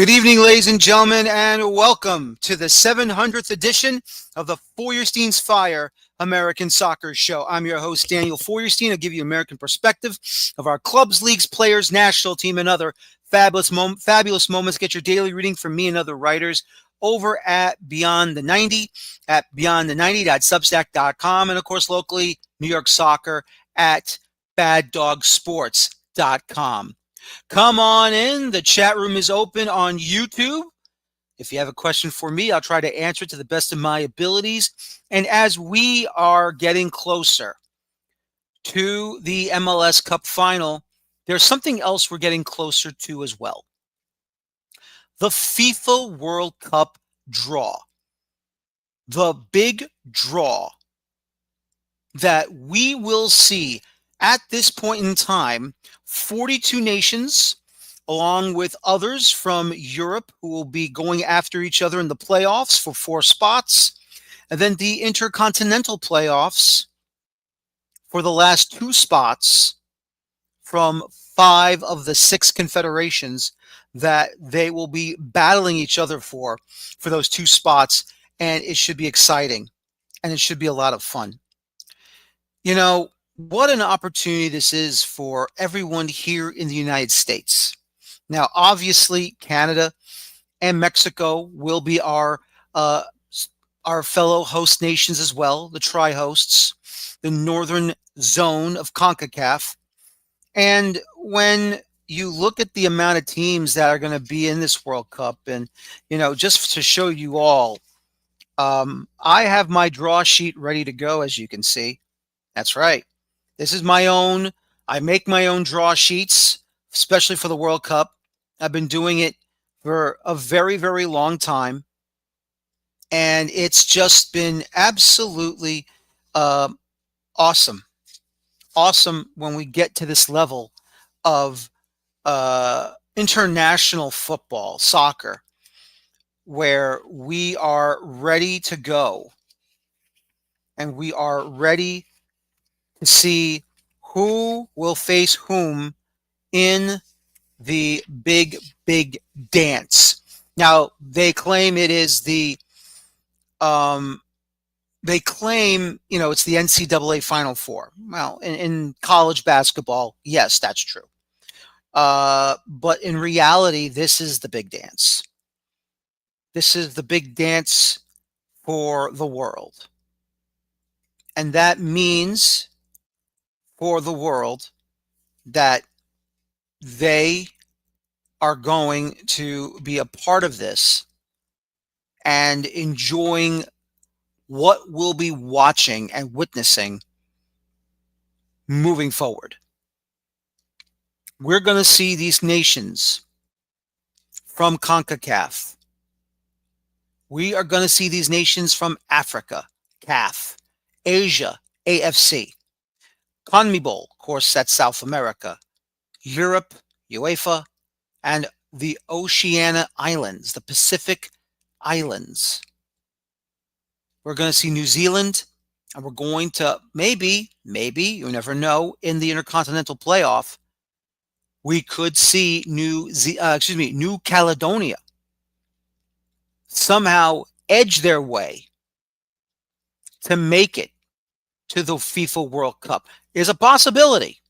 Good evening, ladies and gentlemen, and welcome to the 700th edition of the Feuerstein's Fire American Soccer Show. I'm your host, Daniel Feuerstein. I'll give you American perspective of our clubs, leagues, players, national team, and other fabulous moments. Get your daily reading from me and other writers over at Beyond the 90, at beyondthe90.substack.com, and of course, locally, New York Soccer at baddogsports.com. Come on in. The chat room is open on YouTube. If you have a question for me, I'll try to answer it to the best of my abilities. And as we are getting closer to the MLS Cup final, there's something else we're getting closer to as well. The FIFA World Cup draw. The big draw that we will see at this point in time, 42 nations, along with others from Europe who will be going after each other in the playoffs for 4 spots, and then the intercontinental playoffs for the last 2 spots from 5 of the 6 confederations that they will be battling each other for those 2 spots, and it should be exciting, and it should be a lot of fun. You know, what an opportunity this is for everyone here in the United States. Now, obviously, Canada and Mexico will be our fellow host nations as well, the tri-hosts, the northern zone of CONCACAF. And when you look at the amount of teams that are going to be in this World Cup, and, you know, just to show you all, I have my draw sheet ready to go, as you can see. That's right. This is my own. I make my own draw sheets, especially for the World Cup. I've been doing it for a very, very long time. And it's just been absolutely awesome. Awesome when we get to this level of international football, soccer, where we are ready to go. And we are ready to see who will face whom in the big, big dance. Now, they claim it is the, they claim, you know, it's the NCAA Final Four. Well, in college basketball, yes, that's true. But in reality, this is the big dance. This is the big dance for the world. And that means for the world that they are going to be a part of this and enjoying what we'll be watching and witnessing moving forward. We're going to see these nations from CONCACAF. We are going to see these nations from Africa, CAF, Asia, AFC. CONMEBOL, of course, that's South America, Europe, UEFA, and the Oceania Islands, the Pacific Islands. We're going to see New Zealand, and we're going to maybe, you never know, in the Intercontinental Playoff, we could see New Caledonia somehow edge their way to make it to the FIFA World Cup. Is a possibility.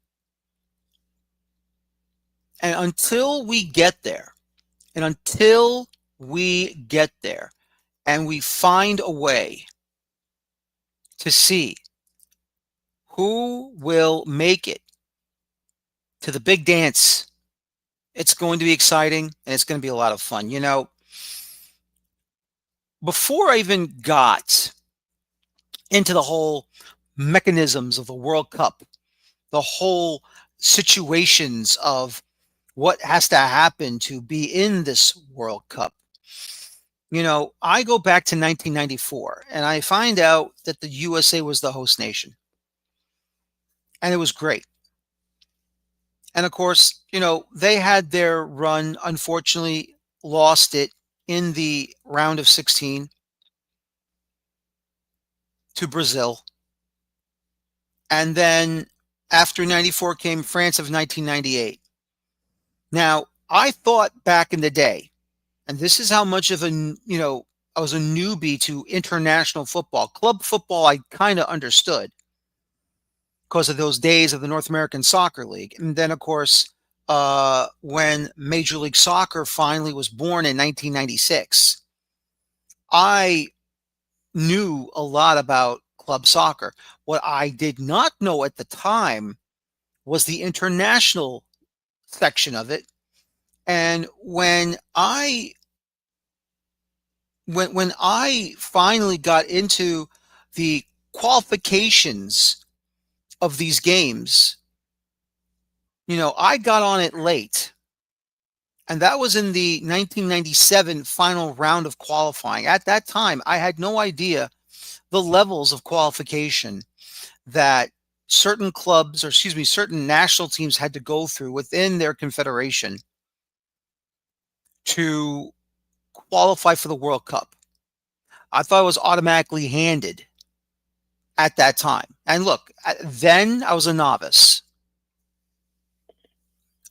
And until we get there, and we find a way to see who will make it to the big dance, it's going to be exciting, and it's going to be a lot of fun. You know, before I even got into the whole mechanisms of the World Cup, the whole situations of what has to happen to be in this World Cup. You know, I go back to 1994 and I find out that the USA was the host nation. And it was great. And of course, you know, they had their run, unfortunately lost it in the round of 16 to Brazil. And then after 94 came France of 1998. Now, I thought back in the day And this is how much of I was a newbie to international football. Club football, I kind of understood because of those days of the North American Soccer League. And then, of course, when Major League Soccer finally was born in 1996, I knew a lot about club soccer. What I did not know at the time was the international section of it. And when I finally got into the qualifications of these games, I got on it late. And that was in the 1997 final round of qualifying. At that time, I had no idea the levels of qualification that certain clubs, or excuse me, certain national teams had to go through within their confederation to qualify for the World Cup. I thought it was automatically handed at that time. And look, then I was a novice,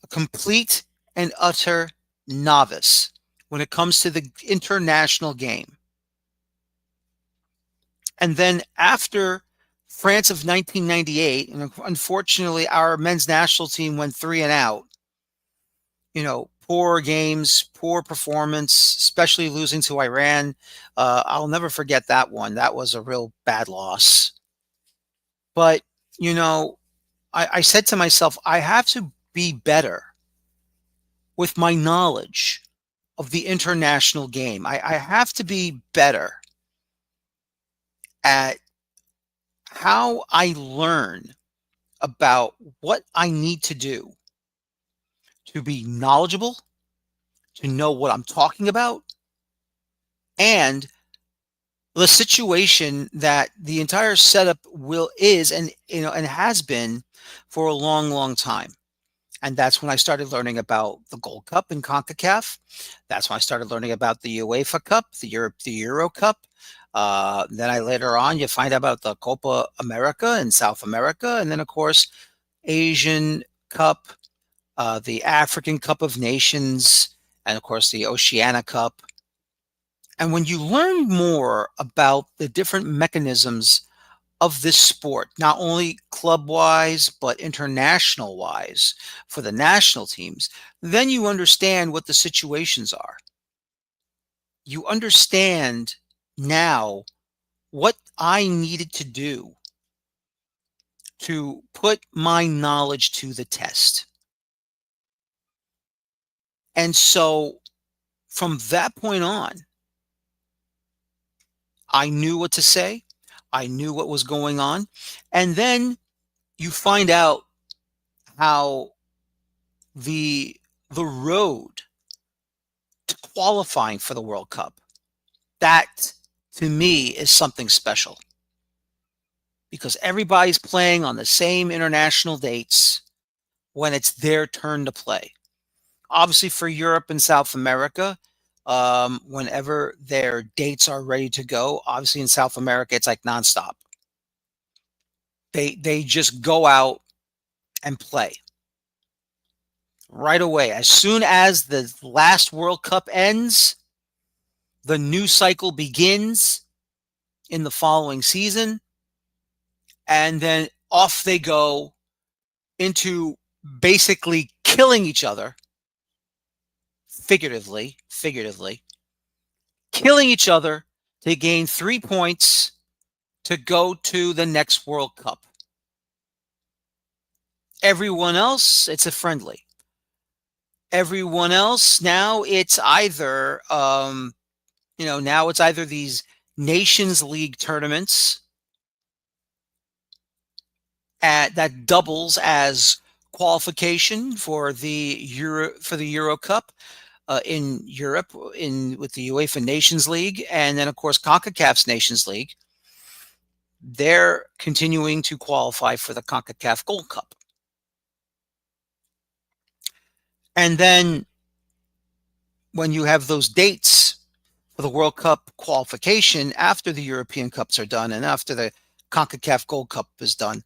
a complete and utter novice when it comes to the international game. And then after France of 1998, and unfortunately our men's national team went 3 and out, poor games, poor performance, especially losing to Iran. I'll never forget that one. That was a real bad loss. But, I said to myself, I have to be better with my knowledge of the international game. I have to be better at how I learn about what I need to do to be knowledgeable, to know what I'm talking about, and the situation that the entire setup is and has been for a long, long time. And that's when I started learning about the Gold Cup in CONCACAF. That's when I started learning about the UEFA Cup, the Euro Cup. Then later on, you find out about the Copa America in South America. And then, of course, Asian Cup, the African Cup of Nations, and, of course, the Oceania Cup. And when you learn more about the different mechanisms of this sport, not only club-wise, but international-wise for the national teams, then you understand what the situations are. You understand now what I needed to do to put my knowledge to the test. And so from that point on, I knew what to say. I knew what was going on. And then you find out how the road to qualifying for the World Cup, that to me is something special because everybody's playing on the same international dates when it's their turn to play. Obviously for Europe and South America, whenever their dates are ready to go, obviously in South America, it's like nonstop. They just go out and play right away. As soon as the last World Cup ends, the new cycle begins in the following season, and then off they go into basically killing each other, figuratively, killing each other to gain 3 points to go to the next World Cup. Everyone else, it's a friendly. Everyone else, now it's either, now it's either these Nations League tournaments that doubles as qualification for the Euro Cup in Europe with the UEFA Nations League, and then of course CONCACAF's Nations League. They're continuing to qualify for the CONCACAF Gold Cup. And then when you have those dates for the World Cup qualification after the European Cups are done and after the CONCACAF Gold Cup is done,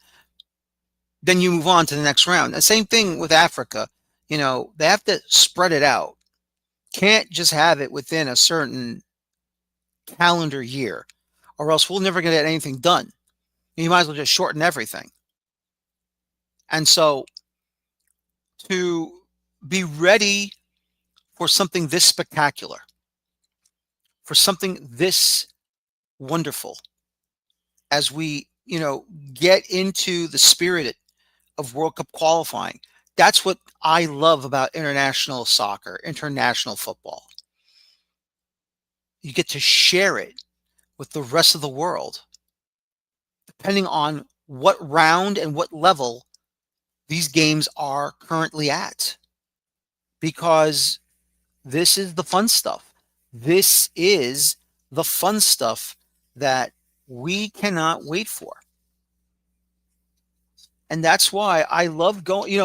then you move on to the next round. The same thing with Africa. They have to spread it out. can't just have it within a certain calendar year, or else we're never going to get anything done. You might as well just shorten everything. And so to be ready for something this spectacular, for something this wonderful, as we, get into the spirit of World Cup qualifying. That's what I love about international soccer, international football. You get to share it with the rest of the world, depending on what round and what level these games are currently at. Because this is the fun stuff. This is the fun stuff that we cannot wait for. And that's why I love going,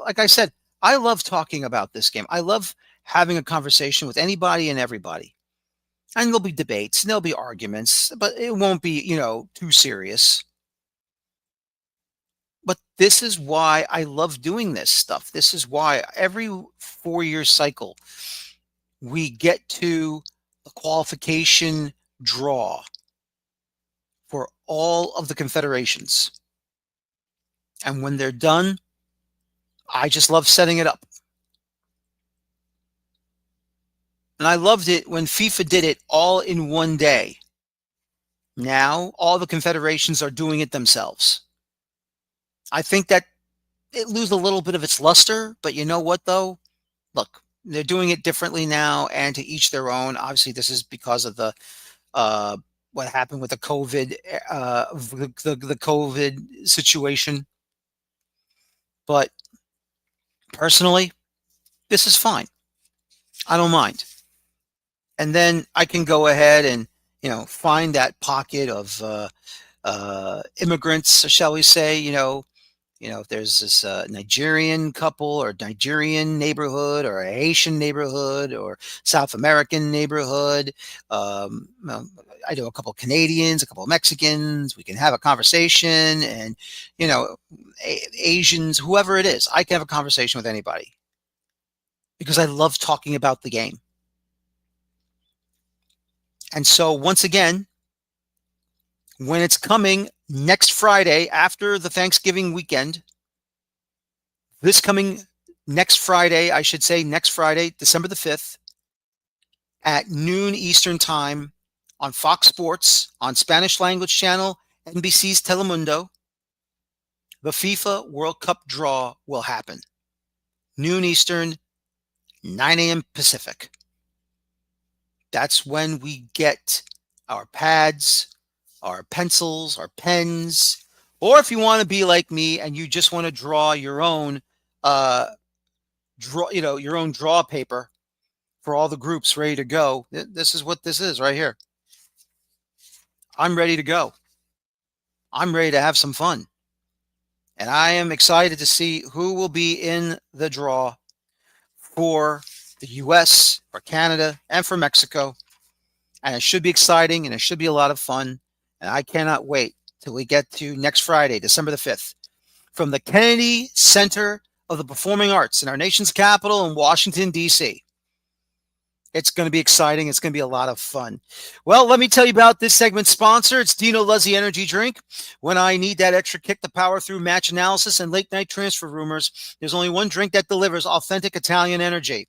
like I said, I love talking about this game. I love having a conversation with anybody and everybody. And there'll be debates and there'll be arguments, but it won't be, too serious. But this is why I love doing this stuff. This is why every 4-year cycle, we get to the qualification draw for all of the confederations. And when they're done, I just love setting it up. And I loved it when FIFA did it all in one day. Now, all the confederations are doing it themselves. I think that it loses a little bit of its luster, but you know what, though? Look, they're doing it differently now, and to each their own. Obviously, this is because of the what happened with the COVID, the COVID situation. But personally, this is fine. I don't mind. And then I can go ahead and find that pocket of immigrants, shall we say? If there's this Nigerian couple or Nigerian neighborhood or a Haitian neighborhood or South American neighborhood. I know a couple of Canadians, a couple of Mexicans. We can have a conversation, and Asians, whoever it is, I can have a conversation with anybody because I love talking about the game. And so once again, when it's coming next Friday after the Thanksgiving weekend, this coming next Friday, I should say next Friday, December the 5th, at noon Eastern time on Fox Sports, on Spanish language channel, NBC's Telemundo, the FIFA World Cup draw will happen. Noon Eastern, 9 a.m. Pacific. That's when we get our pads, our pencils, our pens, or if you want to be like me and you just want to draw your own your own draw paper for all the groups ready to go. This is what this is right here. I'm ready to go. I'm ready to have some fun. And I am excited to see who will be in the draw for the US, for Canada, and for Mexico. And it should be exciting and it should be a lot of fun. And I cannot wait till we get to next Friday, December the 5th, from the Kennedy Center of the Performing Arts in our nation's capital in Washington, D.C. It's going to be exciting. It's going to be a lot of fun. Well, let me tell you about this segment's sponsor. It's Dino Luzzi Energy Drink. When I need that extra kick to power through match analysis and late night transfer rumors, there's only one drink that delivers authentic Italian energy.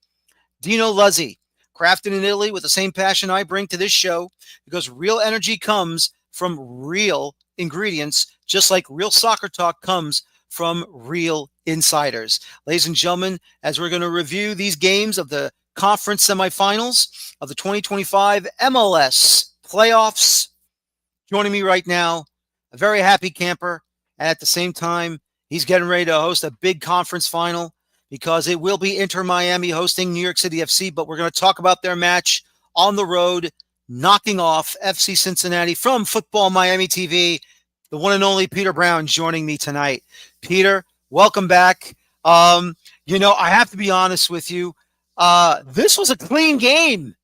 Dino Luzzi, crafted in Italy with the same passion I bring to this show, because real energy comes from real ingredients, just like real soccer talk comes from real insiders. Ladies and gentlemen, as we're going to review these games of the conference semifinals of the 2025 MLS Playoffs, joining me right now, a very happy camper, and at the same time, he's getting ready to host a big conference final because it will be Inter Miami hosting New York City FC, but we're going to talk about their match on the road, knocking off FC Cincinnati from Futbol Miami TV. The one and only Pieter Brown joining me tonight. Pieter, welcome back. I have to be honest with you. This was a clean game.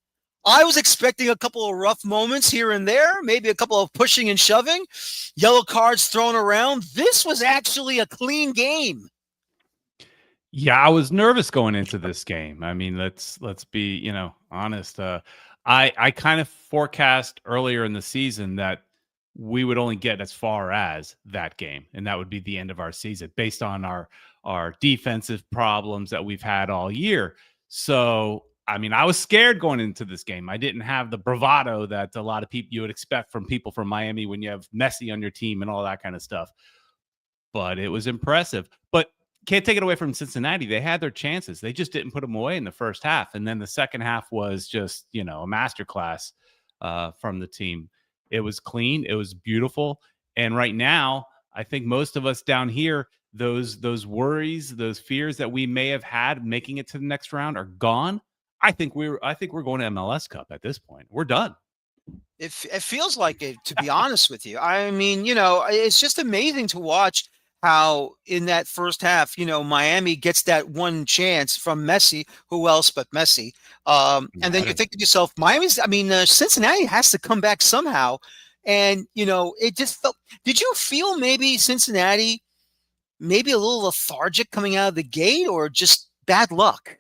I was expecting a couple of rough moments here and there, maybe a couple of pushing and shoving, yellow cards thrown around. This was actually a clean game. Yeah, I was nervous going into this game. I mean, let's be, honest. I kind of forecast earlier in the season that we would only get as far as that game, and that would be the end of our season based on our defensive problems that we've had all year. So, I mean, I was scared going into this game. I didn't have the bravado that a lot of people you would expect from people from Miami when you have Messi on your team and all that kind of stuff. But it was impressive. But can't take it away from Cincinnati. They had their chances. They just didn't put them away in the first half. And then the second half was just, a masterclass from the team. It was clean. It was beautiful. And right now, I think most of us down here, those worries, those fears that we may have had making it to the next round are gone. I think we're going to MLS Cup at this point. We're done. It feels like it, to be honest with you. I mean, it's just amazing to watch how in that first half, Miami gets that one chance from Messi. Who else but Messi? And then you think to yourself, Cincinnati has to come back somehow. And, it just felt, did you feel maybe Cincinnati, maybe a little lethargic coming out of the gate, or just bad luck?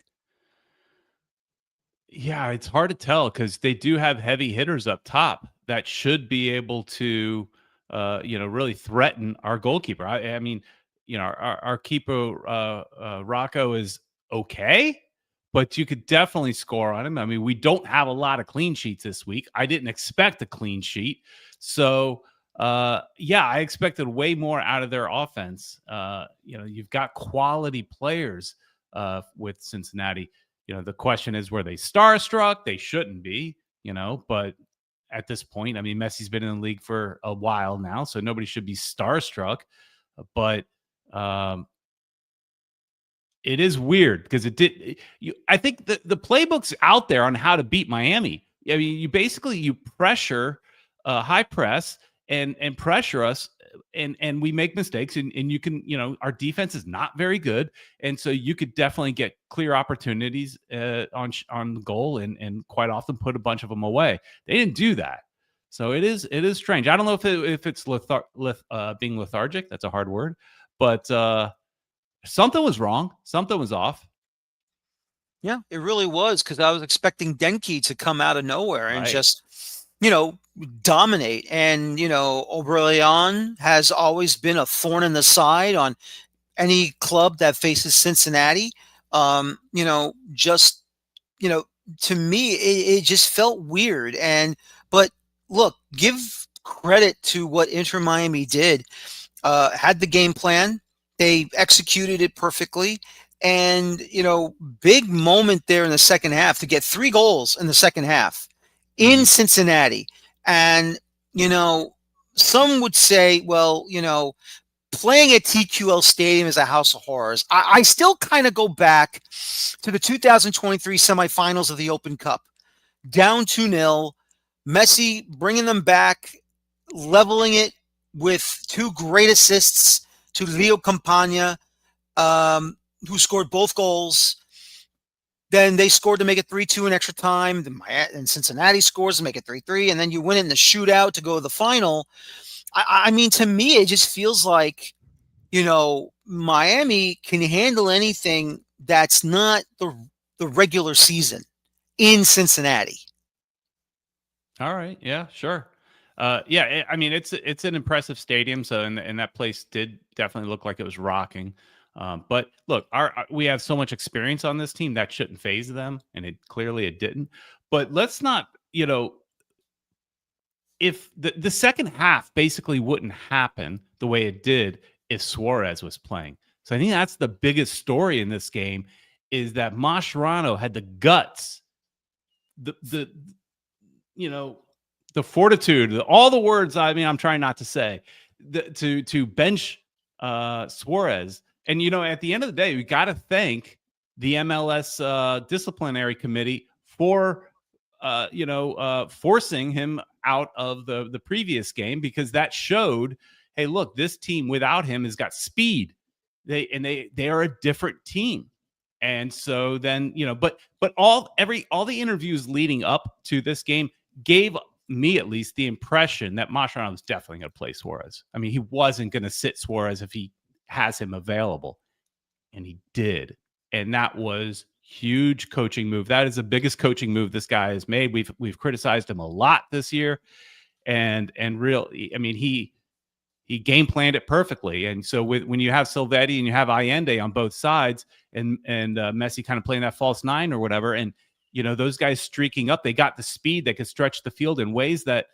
Yeah, it's hard to tell because they do have heavy hitters up top that should be able to, really threaten our goalkeeper. I mean, our keeper, Rocco, is okay, but you could definitely score on him. I mean, we don't have a lot of clean sheets this week. I didn't expect a clean sheet. So, yeah, I expected way more out of their offense. You've got quality players with Cincinnati. The question is, were they starstruck? They shouldn't be, but at this point, I mean, Messi's been in the league for a while now, so nobody should be starstruck. But it is weird because I think the playbook's out there on how to beat Miami. I mean, you pressure, high press, and pressure us, and we make mistakes, and you can, our defense is not very good, and so you could definitely get clear opportunities on goal, and quite often put a bunch of them away. They didn't do that, so it is strange. I don't know if it's being lethargic. That's a hard word, but something was wrong. Something was off. Yeah, it really was, because I was expecting Denki to come out of nowhere and just, dominate. And, Oberlion has always been a thorn in the side on any club that faces Cincinnati. Just, to me, it just felt weird. But look, give credit to what Inter Miami did. Had the game plan. They executed it perfectly. And, big moment there in the second half to get 3 goals in the second half in Cincinnati. And, some would say, well, playing at TQL Stadium is a house of horrors. I still kind of go back to the 2023 semifinals of the Open Cup. Down 2-0, Messi bringing them back, leveling it with 2 great assists to Leo Campagna, who scored both goals. Then they scored to make it 3-2 in extra time. And Cincinnati scores to make it 3-3. And then you win it in the shootout to go to the final. I mean, to me, it just feels like, Miami can handle anything that's not the regular season in Cincinnati. All right. Yeah, sure. Yeah, I mean, it's an impressive stadium. So, and that place did definitely look like it was rocking. But look, we have so much experience on this team that shouldn't phase them, and it didn't. But let's not, if the second half basically wouldn't happen the way it did if Suarez was playing. So I think that's the biggest story in this game, is that Mascherano had the guts, the fortitude, all the words I'm trying not to say, to bench Suarez. And, at the end of the day, we got to thank the MLS disciplinary committee for, forcing him out of the previous game, because that showed, hey, look, this team without him has got speed. They are a different team. And so then, but all the interviews leading up to this game gave me, at least, the impression that Mascherano was definitely going to play Suarez. I mean, he wasn't going to sit Suarez if he has him available, and he did. and that was huge coaching move. That is the biggest coaching move this guy has made. We've criticized him a lot this year, and really, I mean, he game planned it perfectly. And so when you have Silvetti and you have Allende on both sides, and Messi kind of playing that false nine or whatever, and those guys streaking up, they got the speed that could stretch the field in ways that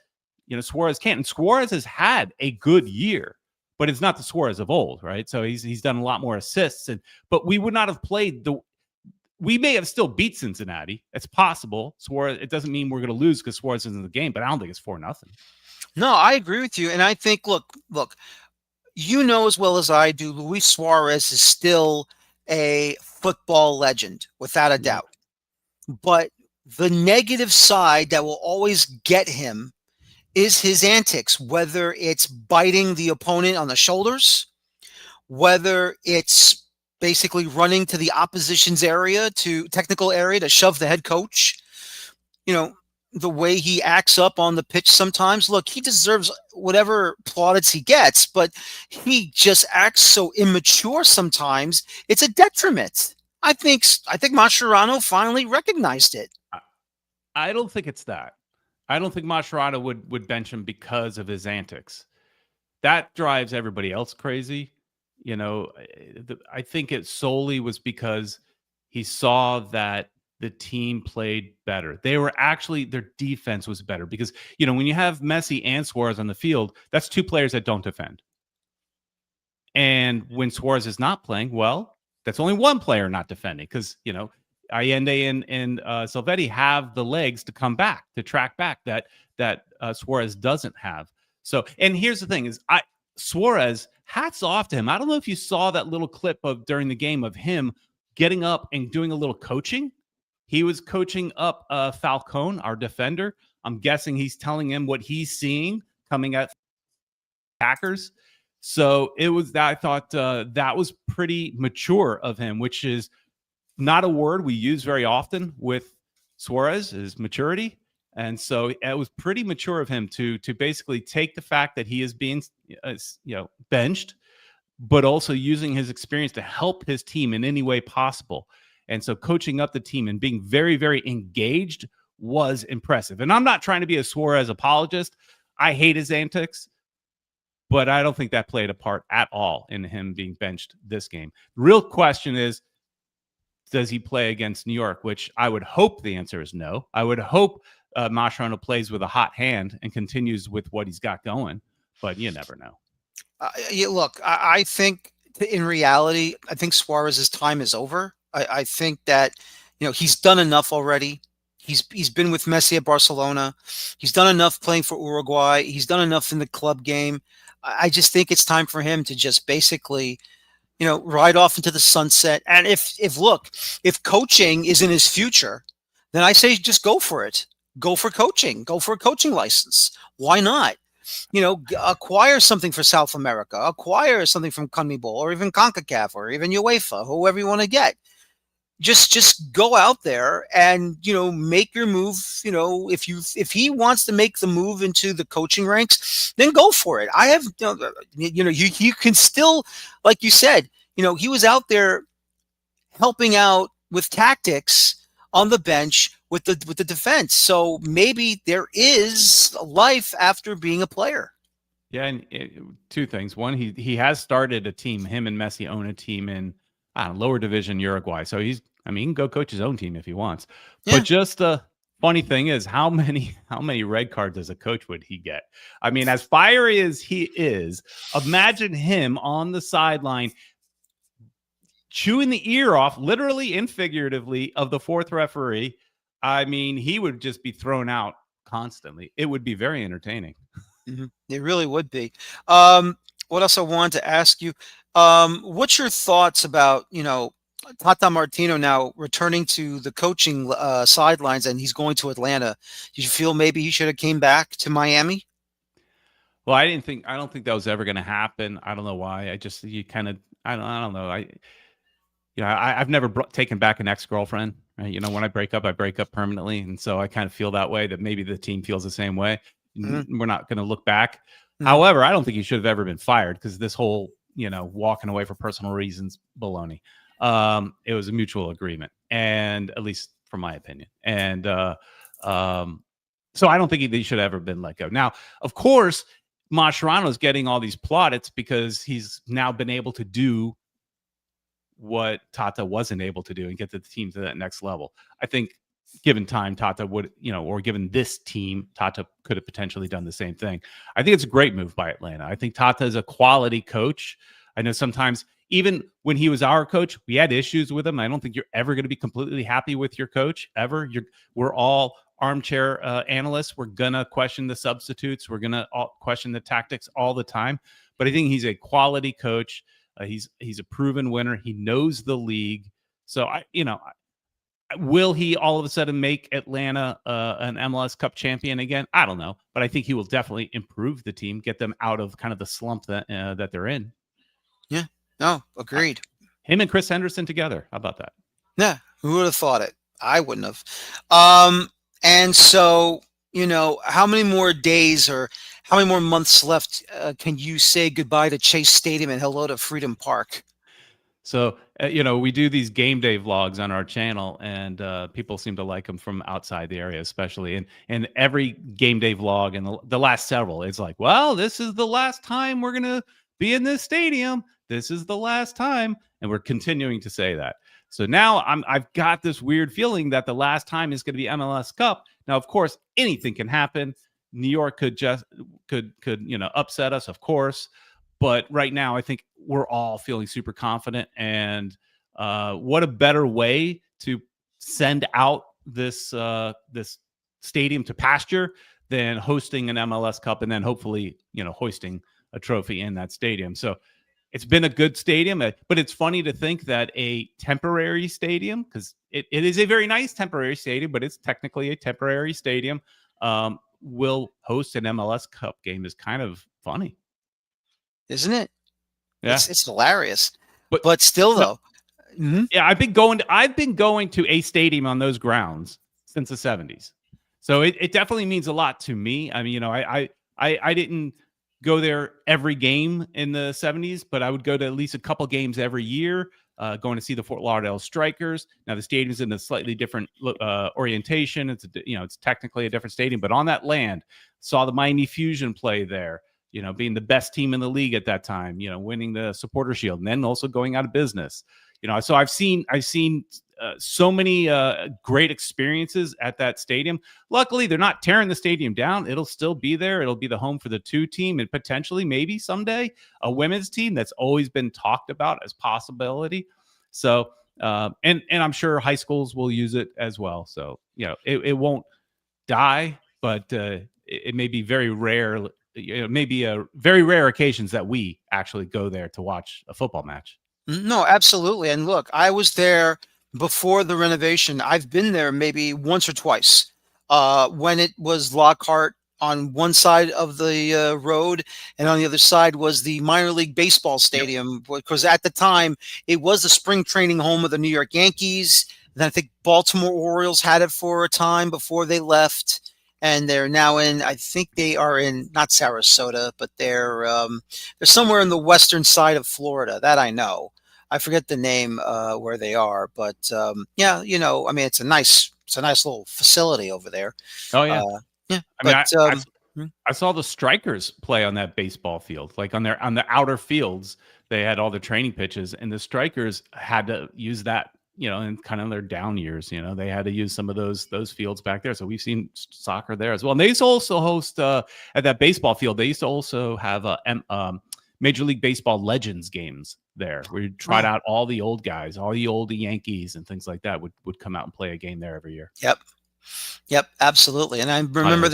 Suarez can't. And Suarez has had a good year, but it's not the Suarez of old, right? So he's done a lot more assists, but we would not have played we may have still beat Cincinnati. It's possible. Suarez, it doesn't mean we're going to lose because Suarez is in the game, but I don't think it's 4-0. No, I agree with you. And I think, look, as well as I do, Luis Suarez is still a football legend, without a doubt. But the negative side that will always get him is his antics, whether it's biting the opponent on the shoulders, whether it's basically running to the opposition's technical area to shove the head coach. The way he acts up on the pitch sometimes. Look, he deserves whatever plaudits he gets, but he just acts so immature sometimes. It's a detriment. I think Mascherano finally recognized it. I don't think it's that. I don't think Mascherano would bench him because of his antics. That drives everybody else crazy. I think it solely was because he saw that the team played better. Their defense was better because, when you have Messi and Suarez on the field, that's two players that don't defend. And when Suarez is not playing, well, that's only one player not defending because, Allende and Silvetti have the legs to come back, to track back that Suarez doesn't have. So, and here's the thing is Suarez, hats off to him. I don't know if you saw that little clip during the game of him getting up and doing a little coaching. He was coaching up Falcone, our defender. I'm guessing he's telling him what he's seeing coming at Packers. So it was that I thought that was pretty mature of him, which is not a word we use very often with Suarez, is maturity. And so it was pretty mature of him to basically take the fact that he is being benched, but also using his experience to help his team in any way possible. And so coaching up the team and being very, very engaged was impressive. And I'm not trying to be a Suarez apologist. I hate his antics, but I don't think that played a part at all in him being benched this game. The real question is, does he play against New York? Which I would hope the answer is no. I would hope Mascherano plays with a hot hand and continues with what he's got going, but you never know. Look, I think in reality, I think Suarez's time is over. I think that, he's done enough already. He's been with Messi at Barcelona. He's done enough playing for Uruguay. He's done enough in the club game. I just think it's time for him to just basically, ride off into the sunset. And if coaching is in his future, then I say just go for it. Go for coaching. Go for a coaching license. Why not? Acquire something for South America. Acquire something from CONMEBOL or even CONCACAF or even UEFA, whoever you want to get. Just go out there and, make your move. If he wants to make the move into the coaching ranks, then go for it. I have, you can still, like you said, he was out there helping out with tactics on the bench with the defense. So maybe there is life after being a player. Yeah, and two things. One, he has started a team. Him and Messi own a team in lower division Uruguay. So he can go coach his own team if he wants. Yeah. But just the funny thing is, how many red cards as a coach would he get? I mean, as fiery as he is, imagine him on the sideline chewing the ear off, literally and figuratively, of the fourth referee. I mean, he would just be thrown out constantly. It would be very entertaining. Mm-hmm. It really would be. What else I wanted to ask you? What's your thoughts about, Tata Martino now returning to the coaching sidelines, and he's going to Atlanta? Did you feel maybe he should have came back to Miami? Well, I don't think that was ever going to happen. I don't know why. I don't know. I've never taken back an ex-girlfriend. Right? When I break up permanently, and so I kind of feel that way. That maybe the team feels the same way. Mm-hmm. We're not going to look back. Mm-hmm. However, I don't think he should have ever been fired because this whole walking away for personal reasons baloney. It was a mutual agreement, and at least from my opinion. And um, so I don't think he should have ever been let go. Now, of course, Mascherano's getting all these plaudits because he's now been able to do what Tata wasn't able to do and get the team to that next level. I think given time, Tata would, or given this team, Tata could have potentially done the same thing. I think it's a great move by Atlanta. I think Tata is a quality coach. I know sometimes, even when he was our coach, we had issues with him. I don't think you're ever going to be completely happy with your coach ever. We're all armchair analysts. We're going to question the substitutes. We're going to question the tactics all the time. But I think he's a quality coach. He's a proven winner. He knows the league. So will he all of a sudden make Atlanta an MLS Cup champion again? I don't know, but I think he will definitely improve the team, get them out of kind of the slump that they're in. Yeah, no, agreed. Him and Chris Henderson together. How about that? Yeah, who would have thought it? I wouldn't have. And so, how many more days or how many more months left can you say goodbye to Chase Stadium and hello to Freedom Park? So, we do these game day vlogs on our channel, and people seem to like them from outside the area, especially. And every game day vlog and the last several, it's like, well, this is the last time we're going to be in this stadium. This is the last time. And we're continuing to say that. So now I've got this weird feeling that the last time is going to be MLS Cup. Now, of course, anything can happen. New York could upset us, of course. But right now, I think we're all feeling super confident. And what a better way to send out this stadium to pasture than hosting an MLS Cup and then hopefully, hoisting a trophy in that stadium. So it's been a good stadium, but it's funny to think that a temporary stadium, because it is a very nice temporary stadium, but it's technically a temporary stadium, will host an MLS Cup game is kind of funny. Isn't it? Yeah. It's hilarious. But still, though. Mm-hmm. Yeah, I've been going to a stadium on those grounds since the 70s. So it definitely means a lot to me. I mean, I didn't go there every game in the 70s, but I would go to at least a couple games every year, going to see the Fort Lauderdale Strikers. Now the stadium's in a slightly different orientation. It's technically a different stadium, but on that land, saw the Miami Fusion play there, being the best team in the league at that time, winning the Supporter Shield and then also going out of business. So I've seen so many great experiences at that stadium. Luckily, they're not tearing the stadium down. It'll still be there. It'll be the home for the 2 team and potentially maybe someday a women's team. That's always been talked about as possibility. So, and I'm sure high schools will use it as well. So, it won't die, but it may be very rare. Maybe very rare occasions that we actually go there to watch a football match. No, absolutely. And look, I was there before the renovation. I've been there maybe once or twice when it was Lockhart on one side of the road, and on the other side was the minor league baseball stadium, because at the time it was the spring training home of the New York Yankees. Then I think Baltimore Orioles had it for a time before they left. And they're now I think they are in, not Sarasota, but they're somewhere in the western side of Florida. That I know. I forget the name where they are, but yeah, I mean, it's a nice little facility over there. Oh yeah, yeah. I saw the Strikers play on that baseball field, like on the outer fields. They had all the training pitches, and the Strikers had to use that. In kind of their down years, they had to use some of those fields back there. So we've seen soccer there as well. And they used to also host at that baseball field. They used to also have Major League Baseball Legends games there, where you tried out all the old guys, all the old Yankees and things like that would come out and play a game there every year. Yep, absolutely. And I remember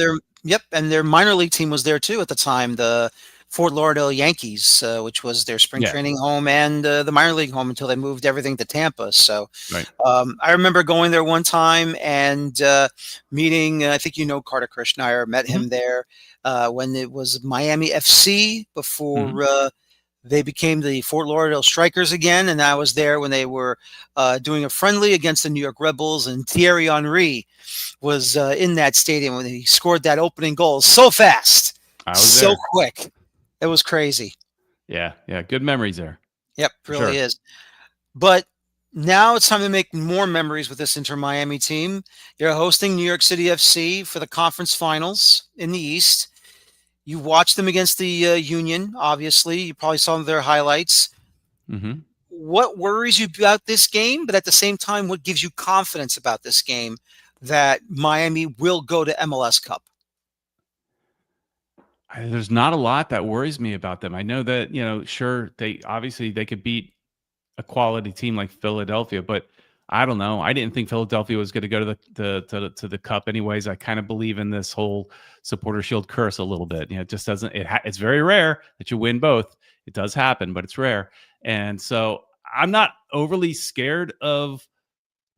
and their minor league team was there too at the time. The Fort Lauderdale Yankees, which was their spring training home and the minor league home until they moved everything to Tampa. So I remember going there one time and meeting, I think Carter Kirschneier, met him there when it was Miami FC before they became the Fort Lauderdale Strikers again. And I was there when they were doing a friendly against the New York Rebels, and Thierry Henry was in that stadium when he scored that opening goal so fast, so quick. It was crazy. Yeah. Good memories there. Yep, really is. But Now it's time to make more memories with this Inter Miami team. You're hosting New York City FC for the conference finals in the East. You watched them against the Union, obviously. You probably saw their highlights. Mm-hmm. What worries you about this game? But at the same time, what gives you confidence about this game that Miami will go to MLS Cup? There's not a lot that worries me about them. I know that, sure, they could beat a quality team like Philadelphia, but I don't know. I didn't think Philadelphia was going to go to the cup anyways. I kind of believe in this whole supporter shield curse a little bit. It just doesn't. It's very rare that you win both. It does happen, but it's rare. And so I'm not overly scared of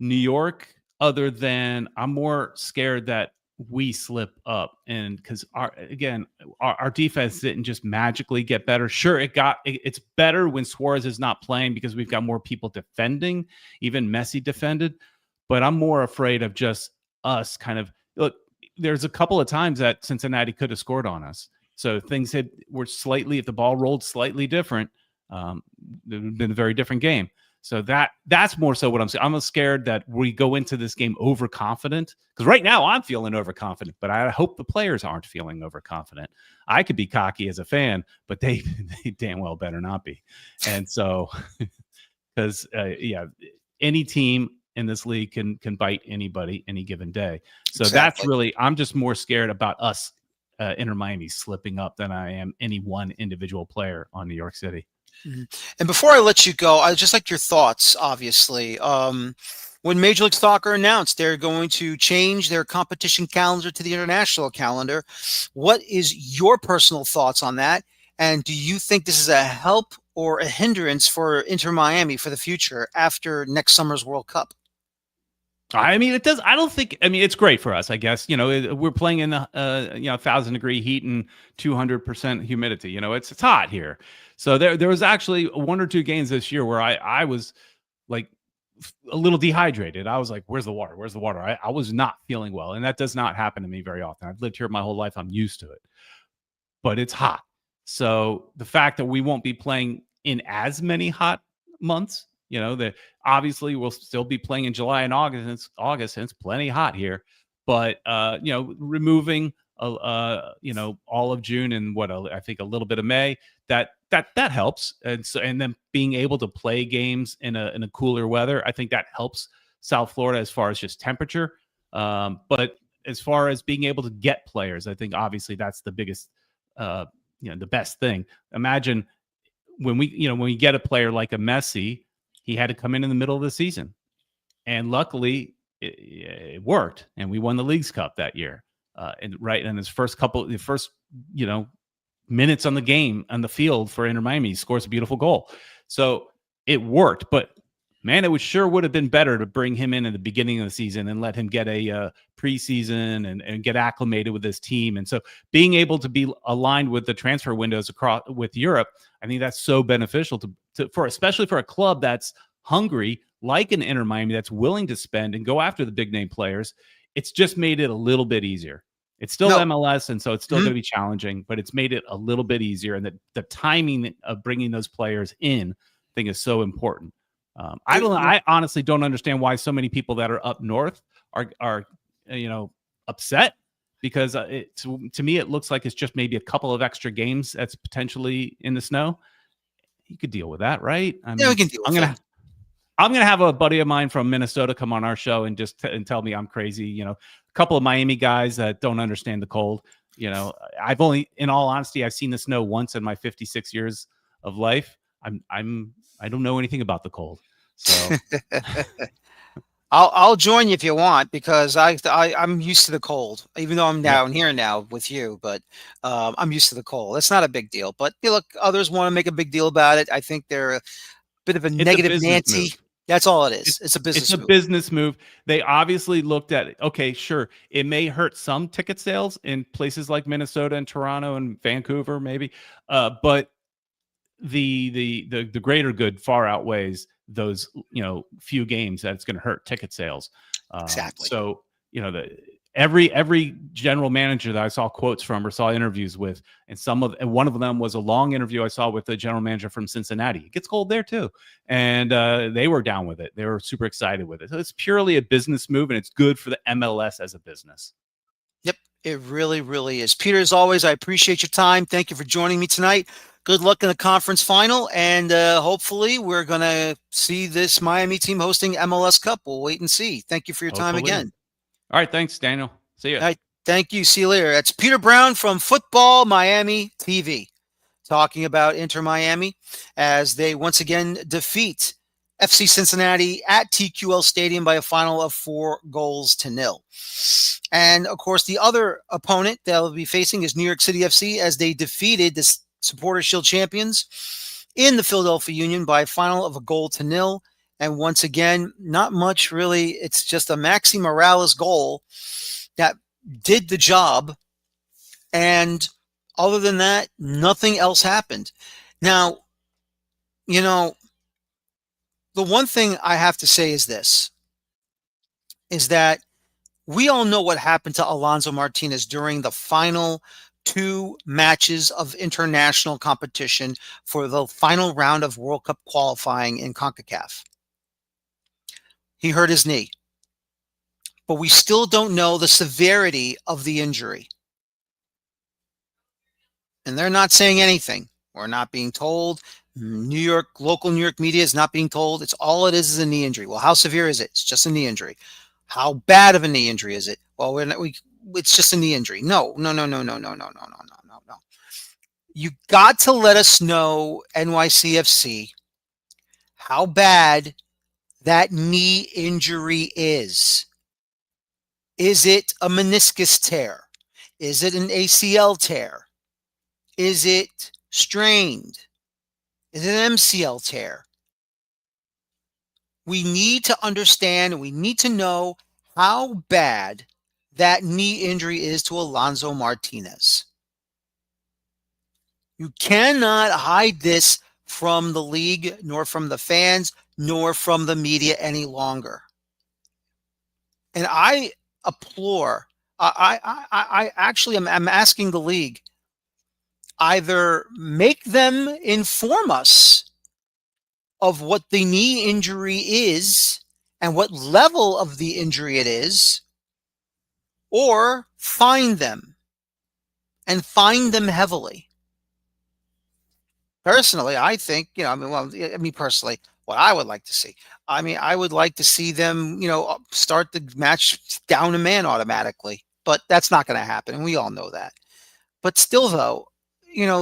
New York, other than I'm more scared that we slip up, and because our defense didn't just magically get better. Sure, it's better when Suarez is not playing because we've got more people defending. Even Messi defended, but I'm more afraid of just us kind of look. There's a couple of times that Cincinnati could have scored on us, so were slightly, if the ball rolled slightly different, it would have been a very different game. So that's more so what I'm saying. I'm scared that we go into this game overconfident, because right now I'm feeling overconfident, but I hope the players aren't feeling overconfident. I could be cocky as a fan, but they damn well better not be. And so, because any team in this league can bite anybody any given day. So That's really, I'm just more scared about us, Inter Miami, slipping up than I am any one individual player on New York City. Mm-hmm. And before I let you go, I'd just like your thoughts, obviously. When Major League Soccer announced they're going to change their competition calendar to the international calendar, what is your personal thoughts on that? And do you think this is a help or a hindrance for Inter Miami for the future after next summer's World Cup? I mean, it does. I don't think. I mean, it's great for us, I guess. We're playing in the 1,000-degree heat and 200% humidity. It's hot here. So there was actually one or two games this year where I was like a little dehydrated. I was like, "Where's the water? Where's the water?" I was not feeling well, and that does not happen to me very often. I've lived here my whole life. I'm used to it, but it's hot. So the fact that we won't be playing in as many hot months, that obviously we'll still be playing in July and August, and it's plenty hot here. But removing all of June and I think a little bit of May, that helps. And then being able to play games in a cooler weather, I think that helps South Florida as far as just temperature. But as far as being able to get players, I think obviously that's the biggest, the best thing. Imagine when we get a player like a Messi, he had to come in the middle of the season, and luckily it worked, and we won the Leagues Cup that year. And right in his first minutes on the field for Inter Miami, he scores a beautiful goal. So it worked, but man, it would have been better to bring him in the beginning of the season and let him get a preseason and get acclimated with his team. And so being able to be aligned with the transfer windows across with Europe, I think that's so beneficial especially for a club that's hungry, like an Inter Miami, that's willing to spend and go after the big name players. It's just made it a little bit easier. It's still MLS, and so it's still going to be challenging, but it's made it a little bit easier. And the timing of bringing those players in, I think, is so important. I honestly don't understand why so many people that are up north are upset, because to me it looks like it's just maybe a couple of extra games that's potentially in the snow. You could deal with that, right? I mean, we can deal with it. I'm gonna have a buddy of mine from Minnesota come on our show and just tell me I'm crazy. A couple of Miami guys that don't understand the cold. I've only, in all honesty, I've seen the snow once in my 56 years of life. I don't know anything about the cold. So I'll join you if you want, because I'm used to the cold, even though I'm down here now with you. But I'm used to the cold. It's not a big deal. But look, others want to make a big deal about it. I think they're a bit of a negative Nancy. Move. That's all it is. It's a business move. Business move. They obviously looked at it. Okay, sure, it may hurt some ticket sales in places like Minnesota and Toronto and Vancouver, maybe, but the greater good far outweighs those few games that it's going to hurt ticket sales. Exactly. So every general manager that I saw quotes from or saw interviews with, and one of them was a long interview I saw with the general manager from Cincinnati. It gets cold there too, and they were down with it. They were super excited with it. So it's purely a business move, and it's good for the MLS as a business. Yep, it really, really is. Peter, as always, I appreciate your time. Thank you for joining me tonight. Good luck in the conference final, and hopefully we're going to see this Miami team hosting MLS Cup. We'll wait and see. Thank you for your time again. All right, thanks, Daniel. See you. All right, thank you. See you later. That's Peter Brown from Futbol Miami TV talking about Inter Miami as they once again defeat FC Cincinnati at TQL Stadium by a final of 4-0. And of course, the other opponent they'll be facing is New York City FC as they defeated the Supporters Shield champions in the Philadelphia Union by a final of 1-0. And once again, not much really. It's just a Maxi Morales goal that did the job. And other than that, nothing else happened. Now, the one thing I have to say is this, is that we all know what happened to Alonso Martinez during the final 2 matches of international competition for the final round of World Cup qualifying in CONCACAF. He hurt his knee, but we still don't know the severity of the injury. And they're not saying anything. We're not being told. Local New York media is not being told. It's all it is a knee injury. Well, how severe is it? It's just a knee injury. How bad of a knee injury is it? Well, it's just a knee injury. No. You got to let us know, NYCFC, how bad that knee injury is. Is it a meniscus tear? Is it an ACL tear? Is it strained? Is it an MCL tear? We need to understand, we need to know how bad that knee injury is to Alonso Martinez. You cannot hide this from the league, nor from the fans, nor from the media any longer. And I implore, I actually am asking the league, either make them inform us of what the knee injury is and what level of the injury it is, or fine them and fine them heavily. Personally, I think, personally, what I would like to see, I would like to see them, start the match down a man automatically, but that's not going to happen. And we all know that. But still, though,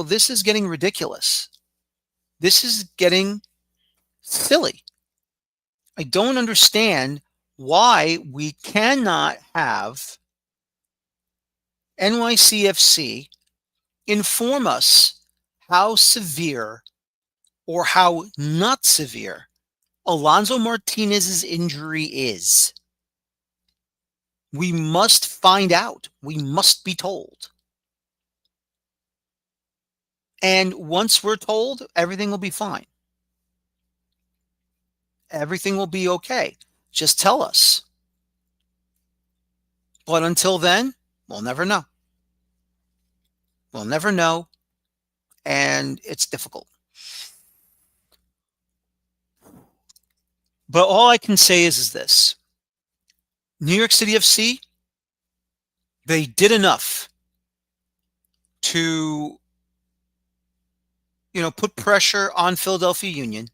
this is getting ridiculous. This is getting silly. I don't understand why we cannot have NYCFC inform us how severe or how not severe Alonso Martinez's injury is. We must find out. We must be told. And once we're told, everything will be fine. Everything will be okay. Just tell us. But until then, we'll never know. We'll never know. And it's difficult. But all I can say is this. New York City FC, they did enough to, put pressure on Philadelphia Union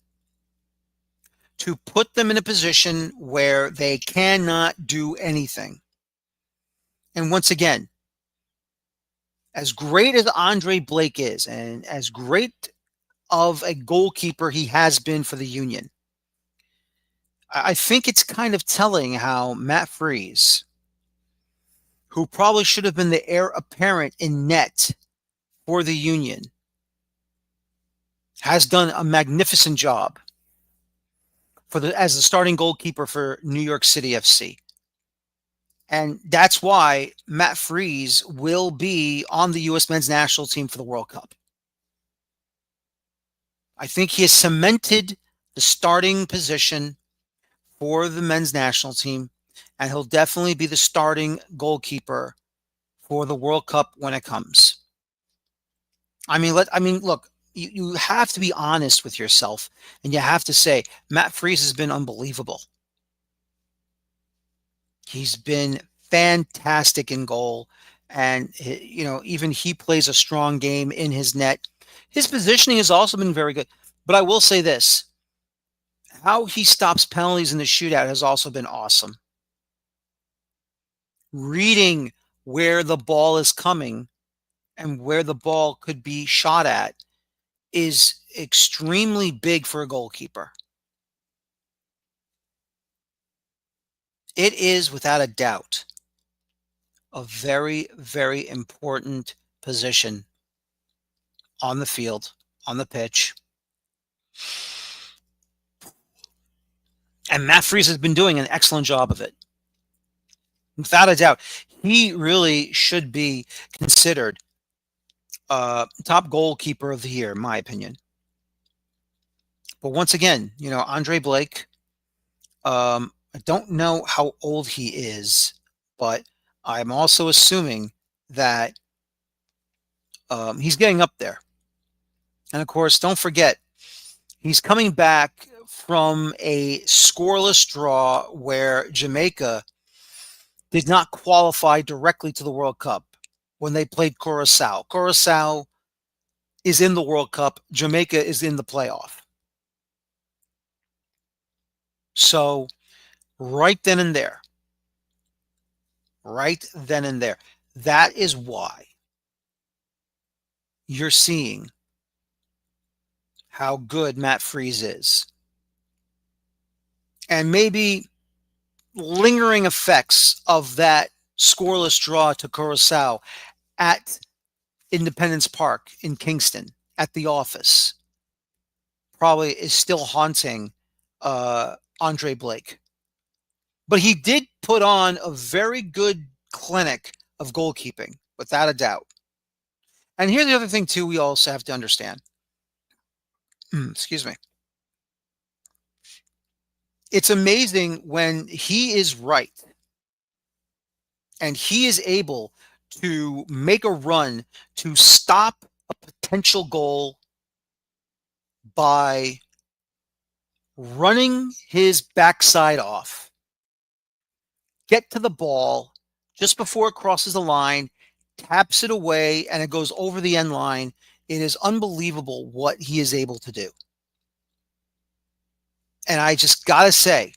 to put them in a position where they cannot do anything. And once again, as great as Andre Blake is, and as great of a goalkeeper he has been for the Union, I think it's kind of telling how Matt Freese, who probably should have been the heir apparent in net for the Union, has done a magnificent job as the starting goalkeeper for New York City FC. And that's why Matt Freese will be on the U.S. men's national team for the World Cup. I think he has cemented the starting position for the men's national team. and he'll definitely be the starting goalkeeper for the World Cup when it comes. I mean, look, you have to be honest with yourself, and you have to say Matt Freese has been unbelievable. He's been fantastic in goal, and even he plays a strong game in his net. His positioning has also been very good. But I will say this: how he stops penalties in the shootout has also been awesome. Reading where the ball is coming and where the ball could be shot at is extremely big for a goalkeeper. It is, without a doubt, a very, very important position on the field, on the pitch. And Matt Freese has been doing an excellent job of it. Without a doubt, he really should be considered top goalkeeper of the year, in my opinion. But once again, Andre Blake, I don't know how old he is, but I'm also assuming that he's getting up there. And of course, don't forget, he's coming back from a scoreless draw where Jamaica did not qualify directly to the World Cup when they played Curacao. Curacao is in the World Cup. Jamaica is in the playoff. So right then and there, that is why you're seeing how good Matt Freese is. And maybe lingering effects of that scoreless draw to Curacao at Independence Park in Kingston at the office probably is still haunting Andre Blake. But he did put on a very good clinic of goalkeeping, without a doubt. And here's the other thing, too, we also have to understand. Excuse me. It's amazing when he is right and he is able to make a run to stop a potential goal by running his backside off, get to the ball just before it crosses the line, taps it away, and it goes over the end line. It is unbelievable what he is able to do. And I just got to say,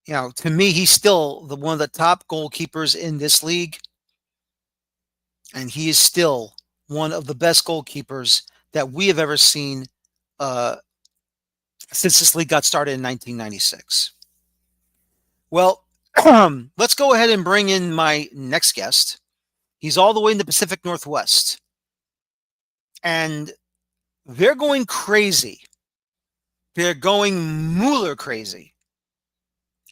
to me, he's still one of the top goalkeepers in this league. And he is still one of the best goalkeepers that we have ever seen since this league got started in 1996. Well, let's go ahead and bring in my next guest. He's all the way in the Pacific Northwest. And they're going crazy. They're going Mueller crazy.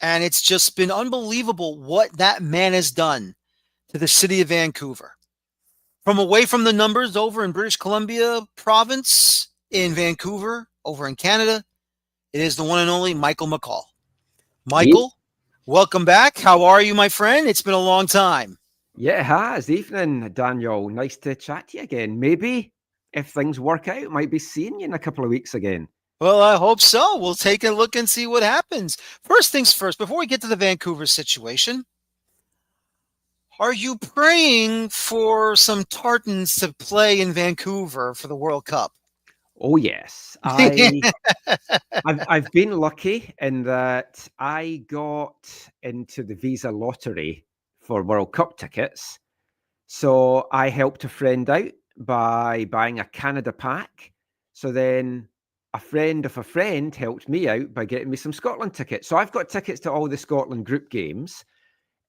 And it's just been unbelievable what that man has done to the city of Vancouver. From away from the numbers over in British Columbia province, in Vancouver, over in Canada, it is the one and only Michael McCool. Michael, welcome back. How are you, my friend? It's been a long time. Yeah, it has. Evening, Daniel. Nice to chat to you again. Maybe, if things work out, might be seeing you in a couple of weeks again. Well, I hope so. We'll take a look and see what happens. First things first, before we get to the Vancouver situation, are you praying for some Tartans to play in Vancouver for the World Cup? Oh, yes. I've been lucky in that I got into the Visa lottery for World Cup tickets. So I helped a friend out by buying a Canada pack. So then a friend of a friend helped me out by getting me some Scotland tickets. So I've got tickets to all the Scotland group games.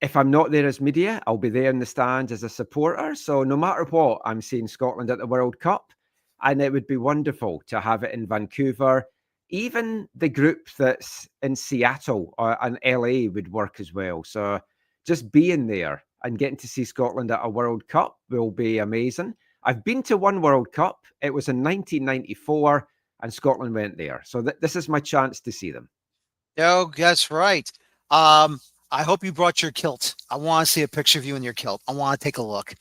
If I'm not there as media, I'll be there in the stands as a supporter. So no matter what, I'm seeing Scotland at the World Cup. And it would be wonderful to have it in Vancouver. Even the group that's in Seattle and LA would work as well. So just being there and getting to see Scotland at a World Cup will be amazing. I've been to one World Cup. It was in 1994 and Scotland went there. So this is my chance to see them. Oh, that's right. I hope you brought your kilt. I want to see a picture of you in your kilt. I want to take a look.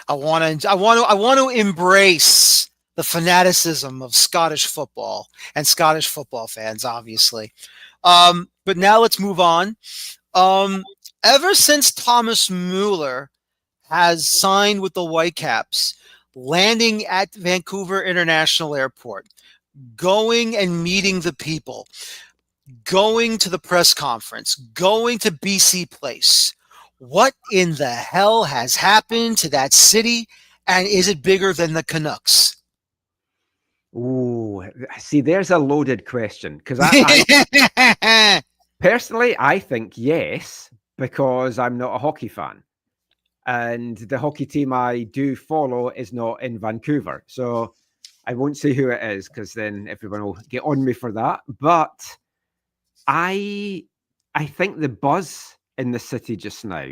I want to embrace the fanaticism of Scottish football and Scottish football fans, obviously. But now let's move on. Ever since Thomas Mueller has signed with the Whitecaps, landing at Vancouver International Airport, going and meeting the people, going to the press conference, going to BC Place. What in the hell has happened to that city? And is it bigger than the Canucks? Oh, see, there's a loaded question because personally, I think yes, because I'm not a hockey fan. And the hockey team I do follow is not in Vancouver. So I won't say who it is because then everyone will get on me for that. But I think the buzz in the city just now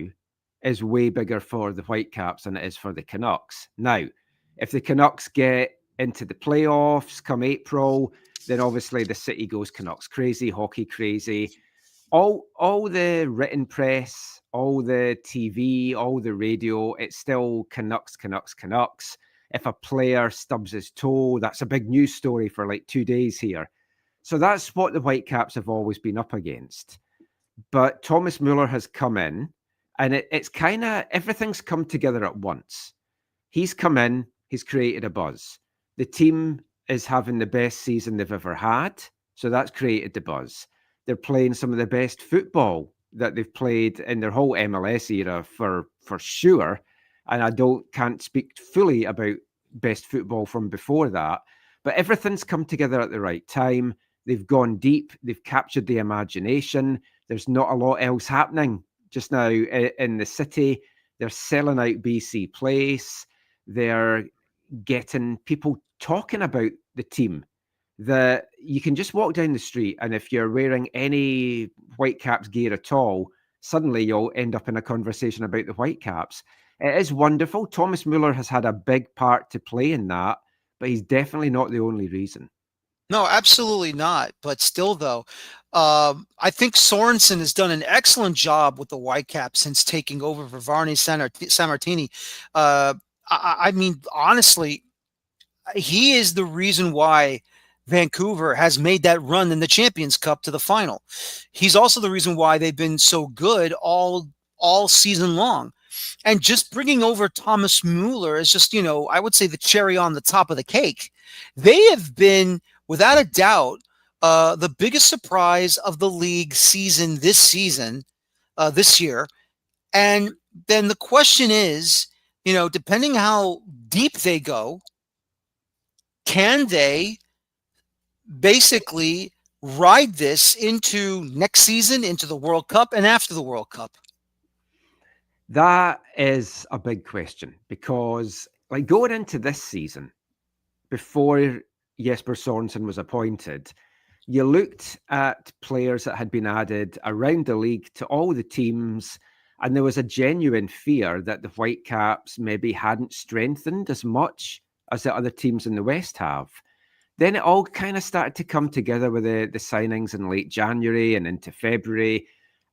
is way bigger for the Whitecaps than it is for the Canucks. Now, if the Canucks get into the playoffs come April, then obviously the city goes Canucks crazy, hockey crazy. All the written press, all the TV, all the radio, it's still Canucks, Canucks, Canucks. If a player stubs his toe, that's a big news story for like 2 days here. So that's what the Whitecaps have always been up against. But Thomas Mueller has come in, and it's kind of everything's come together at once. He's come in, he's created a buzz. The team is having the best season they've ever had, so that's created the buzz. They're playing some of the best football that they've played in their whole MLS era for sure. And I can't speak fully about best football from before that, but everything's come together at the right time. They've gone deep. They've captured the imagination. There's not a lot else happening just now in the city. They're selling out BC Place. They're getting people talking about the team. That you can just walk down the street, and if you're wearing any Whitecaps gear at all, suddenly you'll end up in a conversation about the Whitecaps. It is wonderful. Thomas Mueller has had a big part to play in that, but he's definitely not the only reason. No, absolutely not. But still, though, I think Sorensen has done an excellent job with the Whitecaps since taking over for Varney Sammartini. I mean, honestly, he is the reason why Vancouver has made that run in the Champions Cup to the final. He's also the reason why they've been so good all season long. And just bringing over Thomas Mueller is just, I would say the cherry on the top of the cake. They have been, without a doubt, the biggest surprise of the league this year. And then the question is, depending how deep they go, can they basically ride this into next season, into the World Cup and after the World Cup? That is a big question because, like, going into this season, before Jesper Sorensen was appointed, you looked at players that had been added around the league to all the teams, and there was a genuine fear that the Whitecaps maybe hadn't strengthened as much as the other teams in the West have. Then it all kind of started to come together with the signings in late January and into February.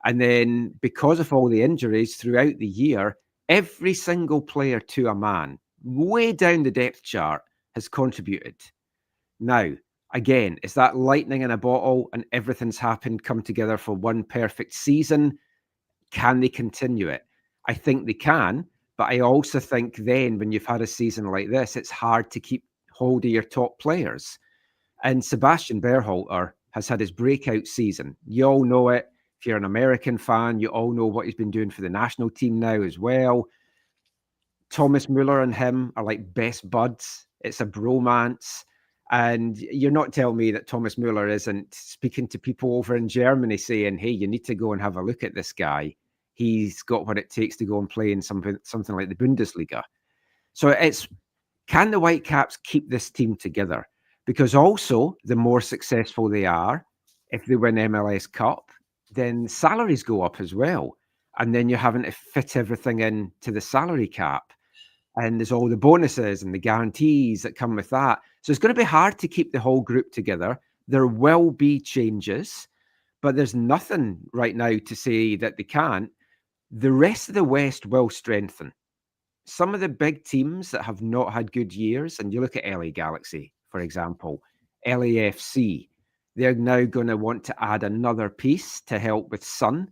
And then because of all the injuries throughout the year, every single player to a man, way down the depth chart, has contributed. Now, again, is that lightning in a bottle and everything's come together for one perfect season? Can they continue it? I think they can, but I also think then when you've had a season like this, it's hard to keep hold of your top players. And Sebastian Berhalter has had his breakout season. You all know it. If you're an American fan, you all know what he's been doing for the national team now as well. Thomas Mueller and him are like best buds. It's a bromance. And you're not telling me that Thomas Mueller isn't speaking to people over in Germany saying, hey, you need to go and have a look at this guy. He's got what it takes to go and play in something like the Bundesliga. So can the Whitecaps keep this team together? Because also, the more successful they are, if they win MLS Cup, then salaries go up as well. And then you're having to fit everything into the salary cap. And there's all the bonuses and the guarantees that come with that. So it's going to be hard to keep the whole group together. There will be changes, but there's nothing right now to say that they can't. The rest of the West will strengthen. Some of the big teams that have not had good years, and you look at LA Galaxy, for example, LAFC, they're now going to want to add another piece to help with Sun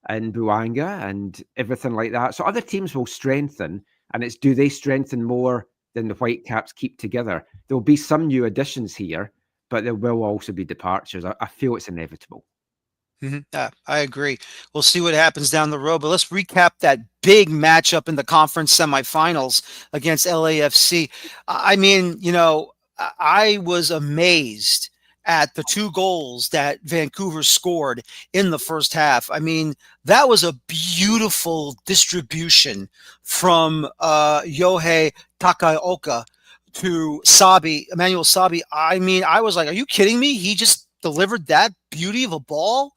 and Buanga and everything like that. So other teams will strengthen, and it's do they strengthen more than the Whitecaps keep together? There'll be some new additions here, but there will also be departures. I feel it's inevitable. Yeah, I agree. We'll see what happens down the road, but let's recap that big matchup in the conference semifinals against LAFC. I mean, I was amazed at the 2 goals that Vancouver scored in the first half. I mean, that was a beautiful distribution from Yohei Takaoka to Emmanuel Sabi. I mean, I was like, are you kidding me? He just delivered that beauty of a ball,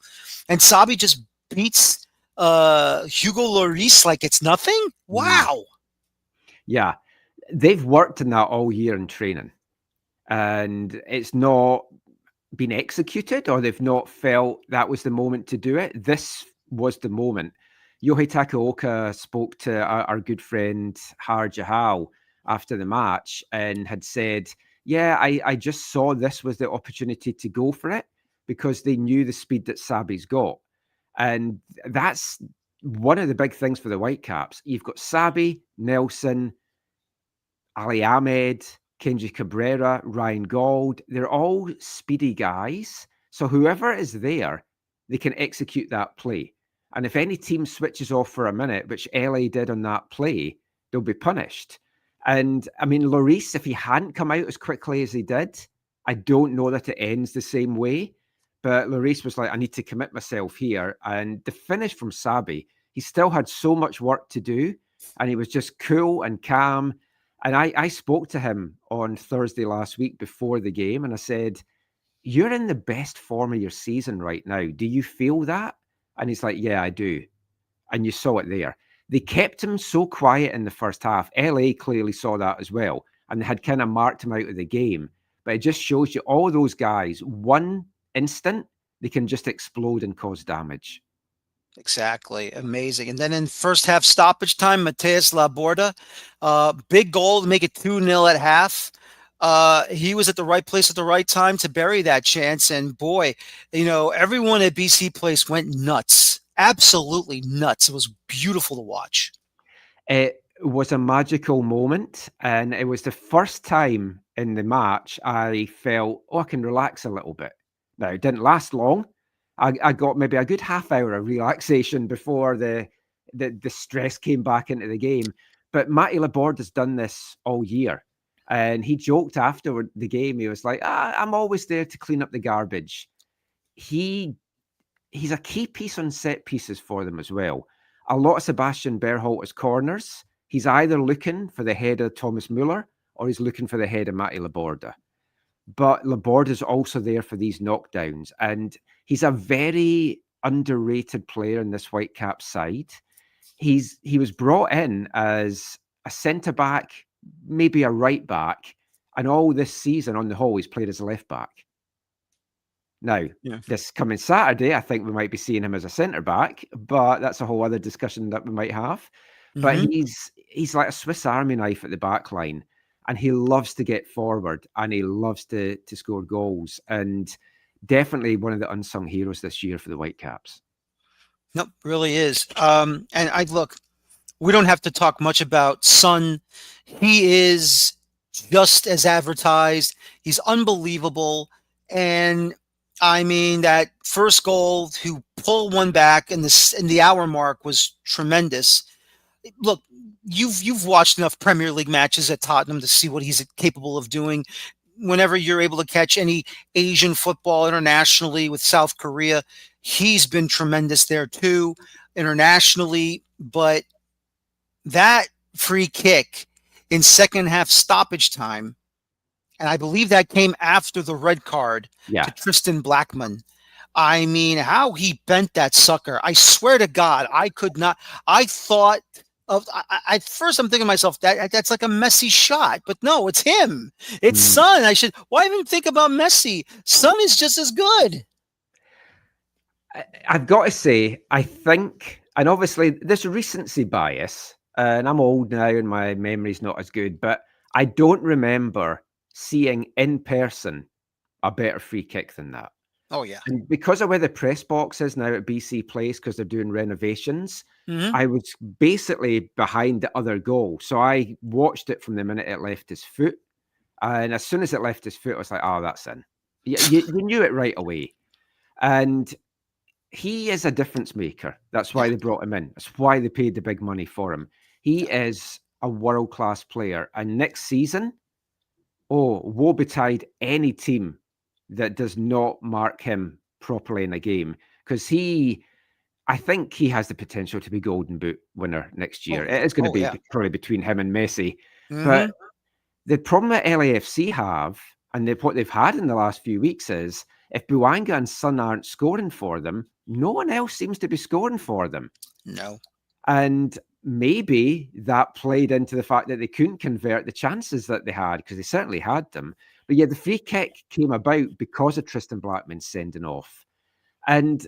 and Sabi just beats Hugo Lloris like it's nothing. Wow. Yeah, they've worked on that all year in training, and it's not been executed, or they've not felt that was the moment to do it. This was the moment. Yohei Takaoka spoke to our good friend Har Jahal after the match and had said, yeah, I just saw this was the opportunity to go for it because they knew the speed that Sabi's got. And that's one of the big things for the Whitecaps. You've got Sabi, Nelson, Ali Ahmed, Kenji Cabrera, Ryan Gauld. They're all speedy guys. So whoever is there, they can execute that play. And if any team switches off for a minute, which LA did on that play, they'll be punished. And I mean, Lloris, if he hadn't come out as quickly as he did, I don't know that it ends the same way. But Lloris was like, I need to commit myself here. And the finish from Sabi, he still had so much work to do. And he was just cool and calm. And I spoke to him on Thursday last week before the game. And I said, you're in the best form of your season right now. Do you feel that? And he's like, yeah, I do. And you saw it there. They kept him so quiet in the first half. LA clearly saw that as well. And they had kind of marked him out of the game. But it just shows you all those guys, one instant, they can just explode and cause damage. Exactly. Amazing. And then in first half stoppage time, Mateus Laborda, big goal to make it 2-0 at half. He was at the right place at the right time to bury that chance. And boy, everyone at BC Place went nuts. Absolutely nuts. It was beautiful to watch. It was a magical moment. And it was the first time in the match I felt, I can relax a little bit. Now, it didn't last long. I got maybe a good half hour of relaxation before the stress came back into the game. But Matty Laborda's done this all year. And he joked after the game, he was like, I'm always there to clean up the garbage. He's a key piece on set pieces for them as well. A lot of Sebastian Berhalter's corners, he's either looking for the head of Thomas Muller or he's looking for the head of Matty Laborda. But Laborda's also there for these knockdowns. And he's a very underrated player in this Whitecap side. He was brought in as a centre-back, maybe a right-back, and all this season on the whole, he's played as a left-back. Now, This coming Saturday, I think we might be seeing him as a centre-back, but that's a whole other discussion that we might have. Mm-hmm. But he's like a Swiss Army knife at the back line, and he loves to get forward, and he loves to score goals, and definitely one of the unsung heroes this year for the Whitecaps. Nope, really is. And we don't have to talk much about Sun. He is just as advertised. He's unbelievable. And I mean, that first goal to pull one back in the hour mark was tremendous. Look, you've watched enough Premier League matches at Tottenham to see what he's capable of doing. Whenever you're able to catch any Asian football internationally with South Korea, he's been tremendous there too, internationally. But that free kick in second half stoppage time, and I believe that came after the red card to Tristan Blackman. I mean, how he bent that sucker. I swear to God, I could not. I thought at first I'm thinking to myself that's like a Messi shot, but no, it's him. It's Son. Why even think about Messi? Son is just as good. I've got to say, I think, and obviously there's a recency bias, and I'm old now and my memory's not as good, but I don't remember seeing in person a better free kick than that. Oh yeah. And because of where the press box is now at BC Place, because they're doing renovations, Mm-hmm. I was basically behind the other goal. So I watched it from the minute it left his foot. And as soon as it left his foot, I was like, oh, that's in. You knew it right away. And he is a difference maker. That's why Yeah. they brought him in. That's why they paid the big money for him. He is a world-class player. And next season, woe betide any team that does not mark him properly in a game. Because I think he has the potential to be Golden Boot winner next year. It is going to be yeah. probably between him and Messi. Mm-hmm. But the problem that LAFC have, and what they've had in the last few weeks is, if Bouanga and Son aren't scoring for them, no one else seems to be scoring for them. No. And maybe that played into the fact that they couldn't convert the chances that they had, because they certainly had them. But yeah, the free kick came about because of Tristan Blackman sending off. And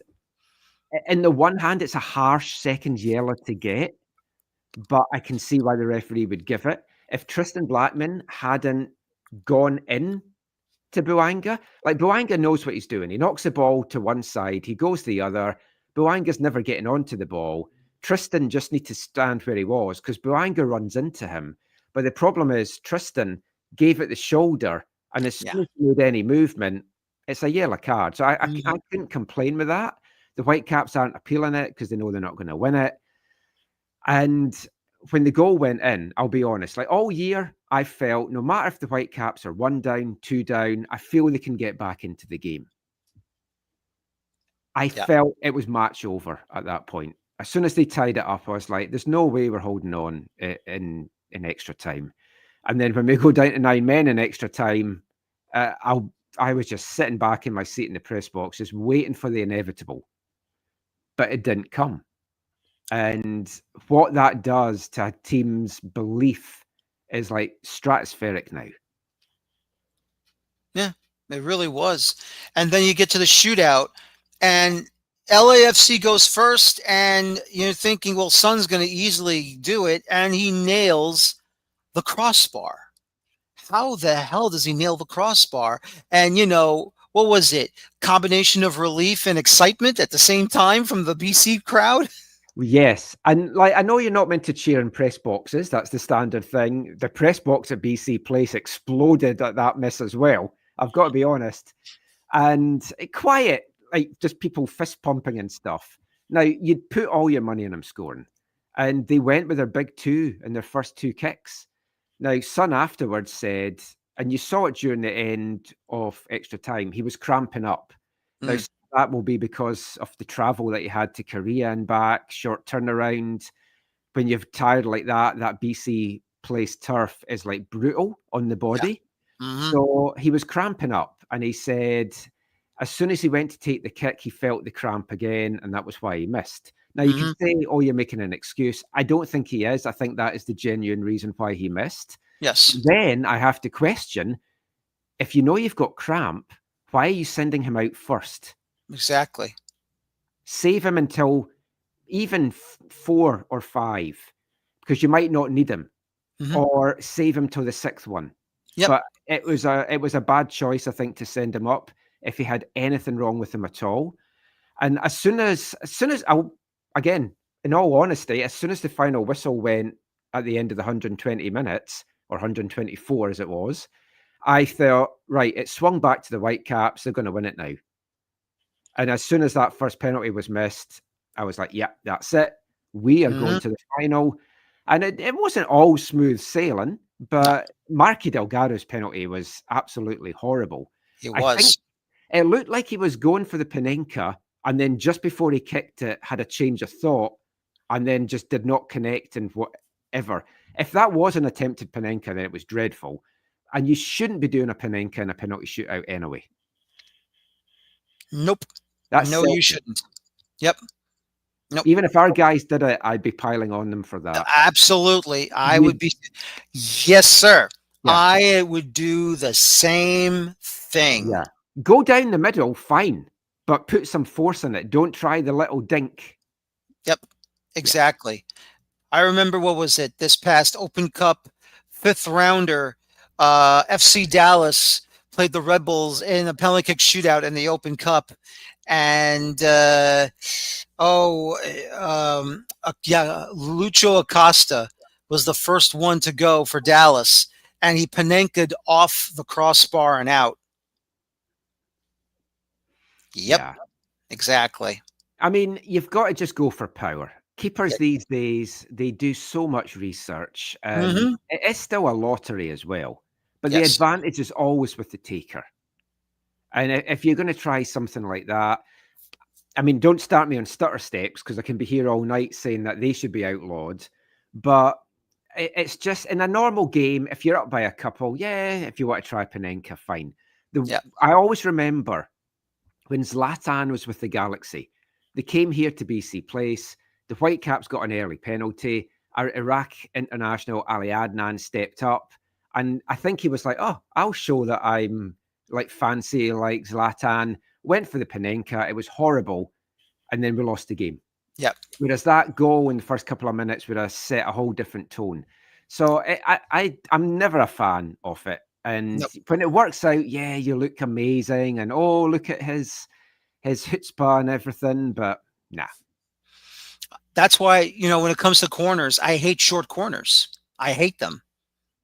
in the one hand, it's a harsh second yellow to get, but I can see why the referee would give it. If Tristan Blackman hadn't gone in to Bouanga, like Bouanga knows what he's doing. He knocks the ball to one side, he goes to the other. Bouanga's never getting onto the ball. Tristan just needs to stand where he was because Bouanga runs into him. But the problem is Tristan gave it the shoulder, and as soon as he made any movement, it's a yellow card. So I couldn't complain with that. The Whitecaps aren't appealing it because they know they're not going to win it. And when the goal went in, I'll be honest, like all year, I felt no matter if the Whitecaps are 1 down, 2 down, I feel they can get back into the game. I felt it was match over at that point. As soon as they tied it up, I was like, there's no way we're holding on in extra time. And then when we go down to 9 men in extra time, I was just sitting back in my seat in the press box, just waiting for the inevitable. But it didn't come. And what that does to a team's belief is like stratospheric now. Yeah, it really was. And then you get to the shootout, and LAFC goes first, and you're thinking, well, Son's going to easily do it, and he nails the crossbar. How the hell does he nail the crossbar? And, what was it? Combination of relief and excitement at the same time from the BC crowd? Yes. And like, I know you're not meant to cheer in press boxes. That's the standard thing. The press box at BC Place exploded at that miss as well. I've got to be honest. And quiet, like just people fist pumping and stuff. Now, you'd put all your money on them scoring. And they went with their big 2 in their first 2 kicks. Now, Son afterwards said, and you saw it during the end of extra time, he was cramping up. Now, that will be because of the travel that he had to Korea and back, short turnaround. When you've tired like that BC Place turf is like brutal on the body. Yeah. Mm-hmm. So he was cramping up, and he said as soon as he went to take the kick, he felt the cramp again, and that was why he missed. Now, you can say, oh, you're making an excuse. I don't think he is. I think that is the genuine reason why he missed. Yes. Then I have to question, if you know you've got cramp, why are you sending him out first? Exactly. Save him until even 4 or 5, because you might not need him, or save him till the 6th one. Yep. But it was a bad choice, I think, to send him up if he had anything wrong with him at all. And as soon as again, in all honesty, as soon as the final whistle went at the end of the 120 minutes, or 124 as it was, I thought, right, it swung back to the Whitecaps. They're going to win it now. And as soon as that first penalty was missed, I was like, yeah, that's it. We are going to the final. And it wasn't all smooth sailing, but Marky Delgado's penalty was absolutely horrible. It was. It looked like he was going for the Panenka, and then just before he kicked it, had a change of thought, and then just did not connect and whatever. If that was an attempted Panenka, then it was dreadful. And you shouldn't be doing a Panenka in a penalty shootout anyway. Nope. You shouldn't. Yep. Nope. Even if our guys did it, I'd be piling on them for that. Absolutely. I would be. Yes, sir. Yeah. I would do the same thing. Yeah. Go down the middle, fine. but put some force in it. Don't try the little dink. Yep, exactly. I remember, what was it, this past Open Cup 5th rounder, FC Dallas played the Red Bulls in a penalty kick shootout in the Open Cup, and Lucho Acosta was the first one to go for Dallas, and he Panenka'd off the crossbar and out. Yep, Yeah. exactly. I mean, you've got to just go for power. Keepers these days, they do so much research, and it is still a lottery as well. But the Yes. advantage is always with the taker. And if you're going to try something like that, I mean, don't start me on stutter steps, because I can be here all night saying that they should be outlawed. But it's just, in a normal game, if you're up by a couple, if you want to try Panenka, fine. I always remember when Zlatan was with the Galaxy, they came here to BC Place. The Whitecaps got an early penalty. Our Iraq international Ali Adnan stepped up, and I think he was like, "Oh, I'll show that I'm like fancy like Zlatan." Went for the Panenka. It was horrible, and then we lost the game. Yep. Whereas that goal in the first couple of minutes would have set a whole different tone. So I'm never a fan of it. And when it works out, you look amazing, and look at his chutzpah and everything, but nah. That's why, when it comes to corners, I hate short corners. I hate them.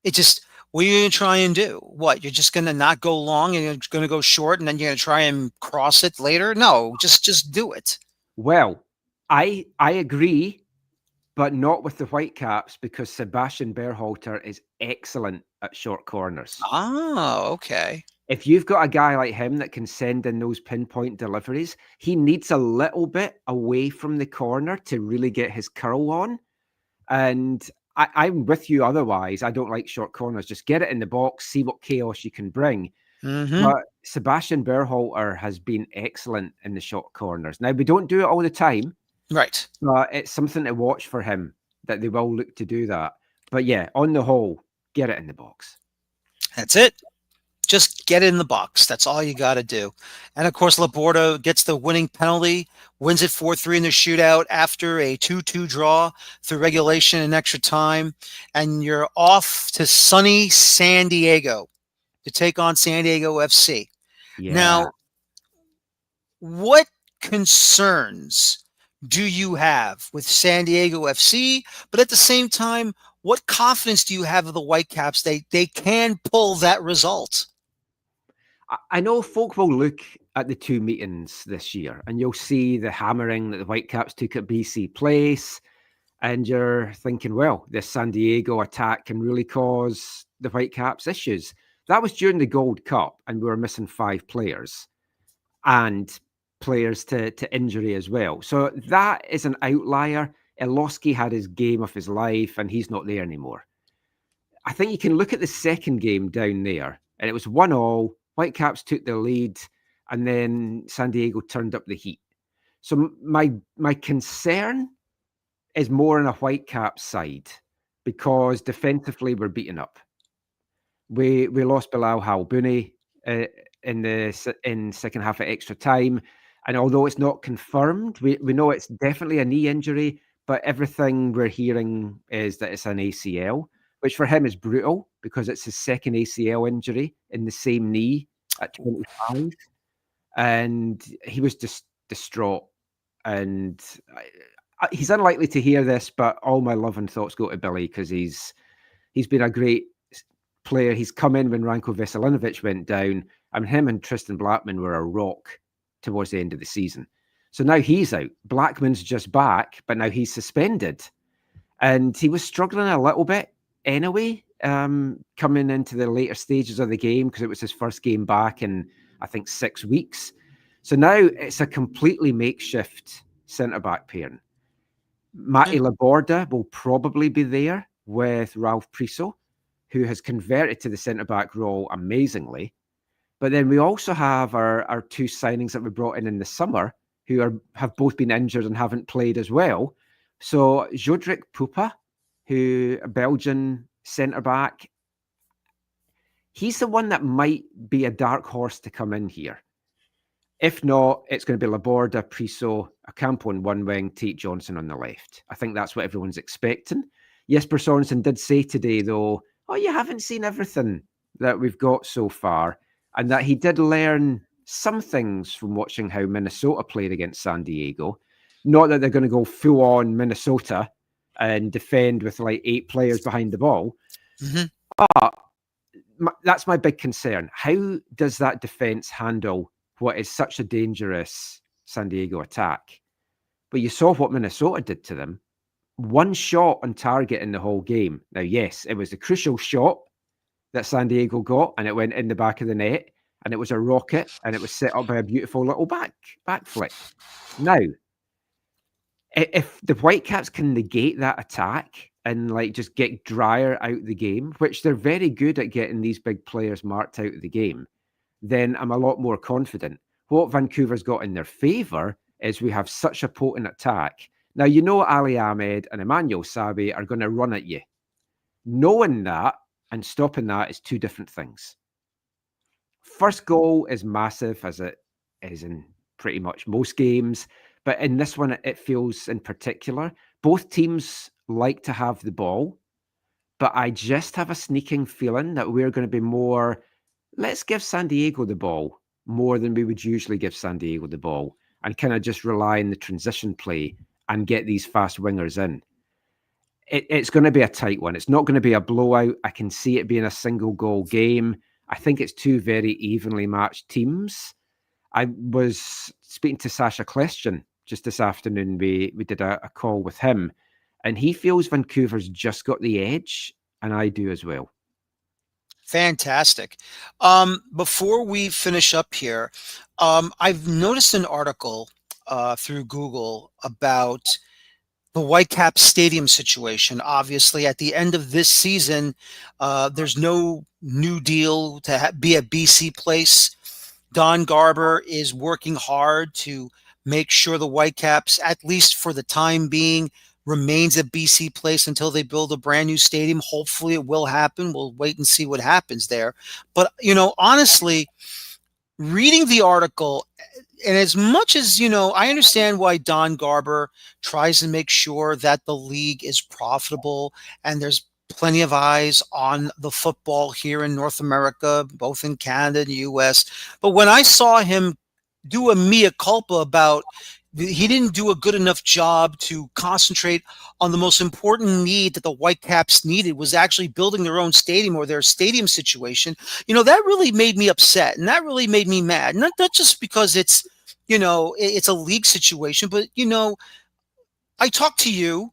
It just, what are you going to try and do? What, you're just going to not go long and you're going to go short, and then you're going to try and cross it later? No, just do it. Well, I agree, but not with the Whitecaps, because Sebastian Berhalter is excellent at short corners. Oh, okay. If you've got a guy like him that can send in those pinpoint deliveries, he needs a little bit away from the corner to really get his curl on. And I'm with you otherwise. I don't like short corners. Just get it in the box, see what chaos you can bring. But Sebastian Berhalter has been excellent in the short corners. Now, we don't do it all the time. Right. But it's something to watch for him, that they will look to do that. But yeah, on the whole, get it in the box. That's it. Just get in the box. That's all you got to do. And of course, Laborda gets the winning penalty, wins it 4-3 in the shootout after a 2-2 draw through regulation and extra time. And you're off to sunny San Diego to take on San Diego FC. Yeah. Now, what concerns do you have with San Diego FC? But at the same time, what confidence do you have of the Whitecaps? They can pull that result. I know folk will look at the two meetings this year, and you'll see the hammering that the Whitecaps took at BC Place, and you're thinking, well, this San Diego attack can really cause the Whitecaps issues. That was during the Gold Cup, and we were missing 5 players, and players to injury as well. So that is an outlier. Eloski had his game of his life, and he's not there anymore. I think you can look at the second game down there, and it was 1-1. Whitecaps took the lead, and then San Diego turned up the heat. So my concern is more on a Whitecaps side, because defensively we're beaten up. We lost Bilal Halbouni in second half of extra time, and although it's not confirmed, we know it's definitely a knee injury, but everything we're hearing is that it's an ACL, which for him is brutal, because it's his second ACL injury in the same knee at 25, and he was just distraught. And he's unlikely to hear this, but all my love and thoughts go to Billy, because he's been a great player. He's come in when Ranko Veselinovic went down, and him and Tristan Blackman were a rock towards the end of the season. So now he's out. Blackman's just back, but now he's suspended. And he was struggling a little bit anyway, coming into the later stages of the game, because it was his first game back in, I think, 6 weeks. So now it's a completely makeshift centre-back pairing. Matty Laborda will probably be there with Ralph Priso, who has converted to the centre-back role amazingly. But then we also have our 2 signings that we brought in the summer, who have both been injured and haven't played as well. So Jodrik Pupa, who a Belgian centre-back, he's the one that might be a dark horse to come in here. If not, it's going to be Laborda, Priso, Ocampo on one wing, Tate Johnson on the left. I think that's what everyone's expecting. Jesper Sorensen did say today, though, oh, you haven't seen everything that we've got so far, and that he did learn some things from watching how Minnesota played against San Diego. Not that they're going to go full on Minnesota and defend with like 8 players behind the ball, but that's my big concern. How does that defense handle what is such a dangerous San Diego attack? But you saw what Minnesota did to them. 1 shot on target in the whole game. Now, yes, it was a crucial shot that San Diego got, and it went in the back of the net, and it was a rocket, and it was set up by a beautiful little back flick. Now, if the Whitecaps can negate that attack and like just get Dreyer out the game, which they're very good at getting these big players marked out of the game, then I'm a lot more confident. What Vancouver's got in their favour is we have such a potent attack. Now, you know Ali Ahmed and Emmanuel Sabe are going to run at you. Knowing that and stopping that is 2 different things. First goal is massive, as it is in pretty much most games. But in this one, it feels in particular, both teams like to have the ball. But I just have a sneaking feeling that we're going to be more, let's give San Diego the ball more than we would usually give San Diego the ball, and kind of just rely on the transition play and get these fast wingers in. It's going to be a tight one. It's not going to be a blowout. I can see it being a single goal game. I think it's 2 very evenly matched teams. I was speaking to Sasha Klestion just this afternoon. We did a call with him, and he feels Vancouver's just got the edge, and I do as well. Fantastic. Before we finish up here, I've noticed an article through Google about the Whitecaps stadium situation. Obviously, at the end of this season, there's no new deal to be a BC place. Don Garber is working hard to make sure the Whitecaps, at least for the time being, remains a BC place until they build a brand new stadium. Hopefully it will happen. We'll wait and see what happens there. But, honestly, reading the article, and as much as, I understand why Don Garber tries to make sure that the league is profitable and there's plenty of eyes on the football here in North America, both in Canada and the US. But when I saw him do a mea culpa about he didn't do a good enough job to concentrate on the most important need that the Whitecaps needed, was actually building their own stadium or their stadium situation, that really made me upset. And that really made me mad. Not just because it's, it's a league situation, but, I talk to you.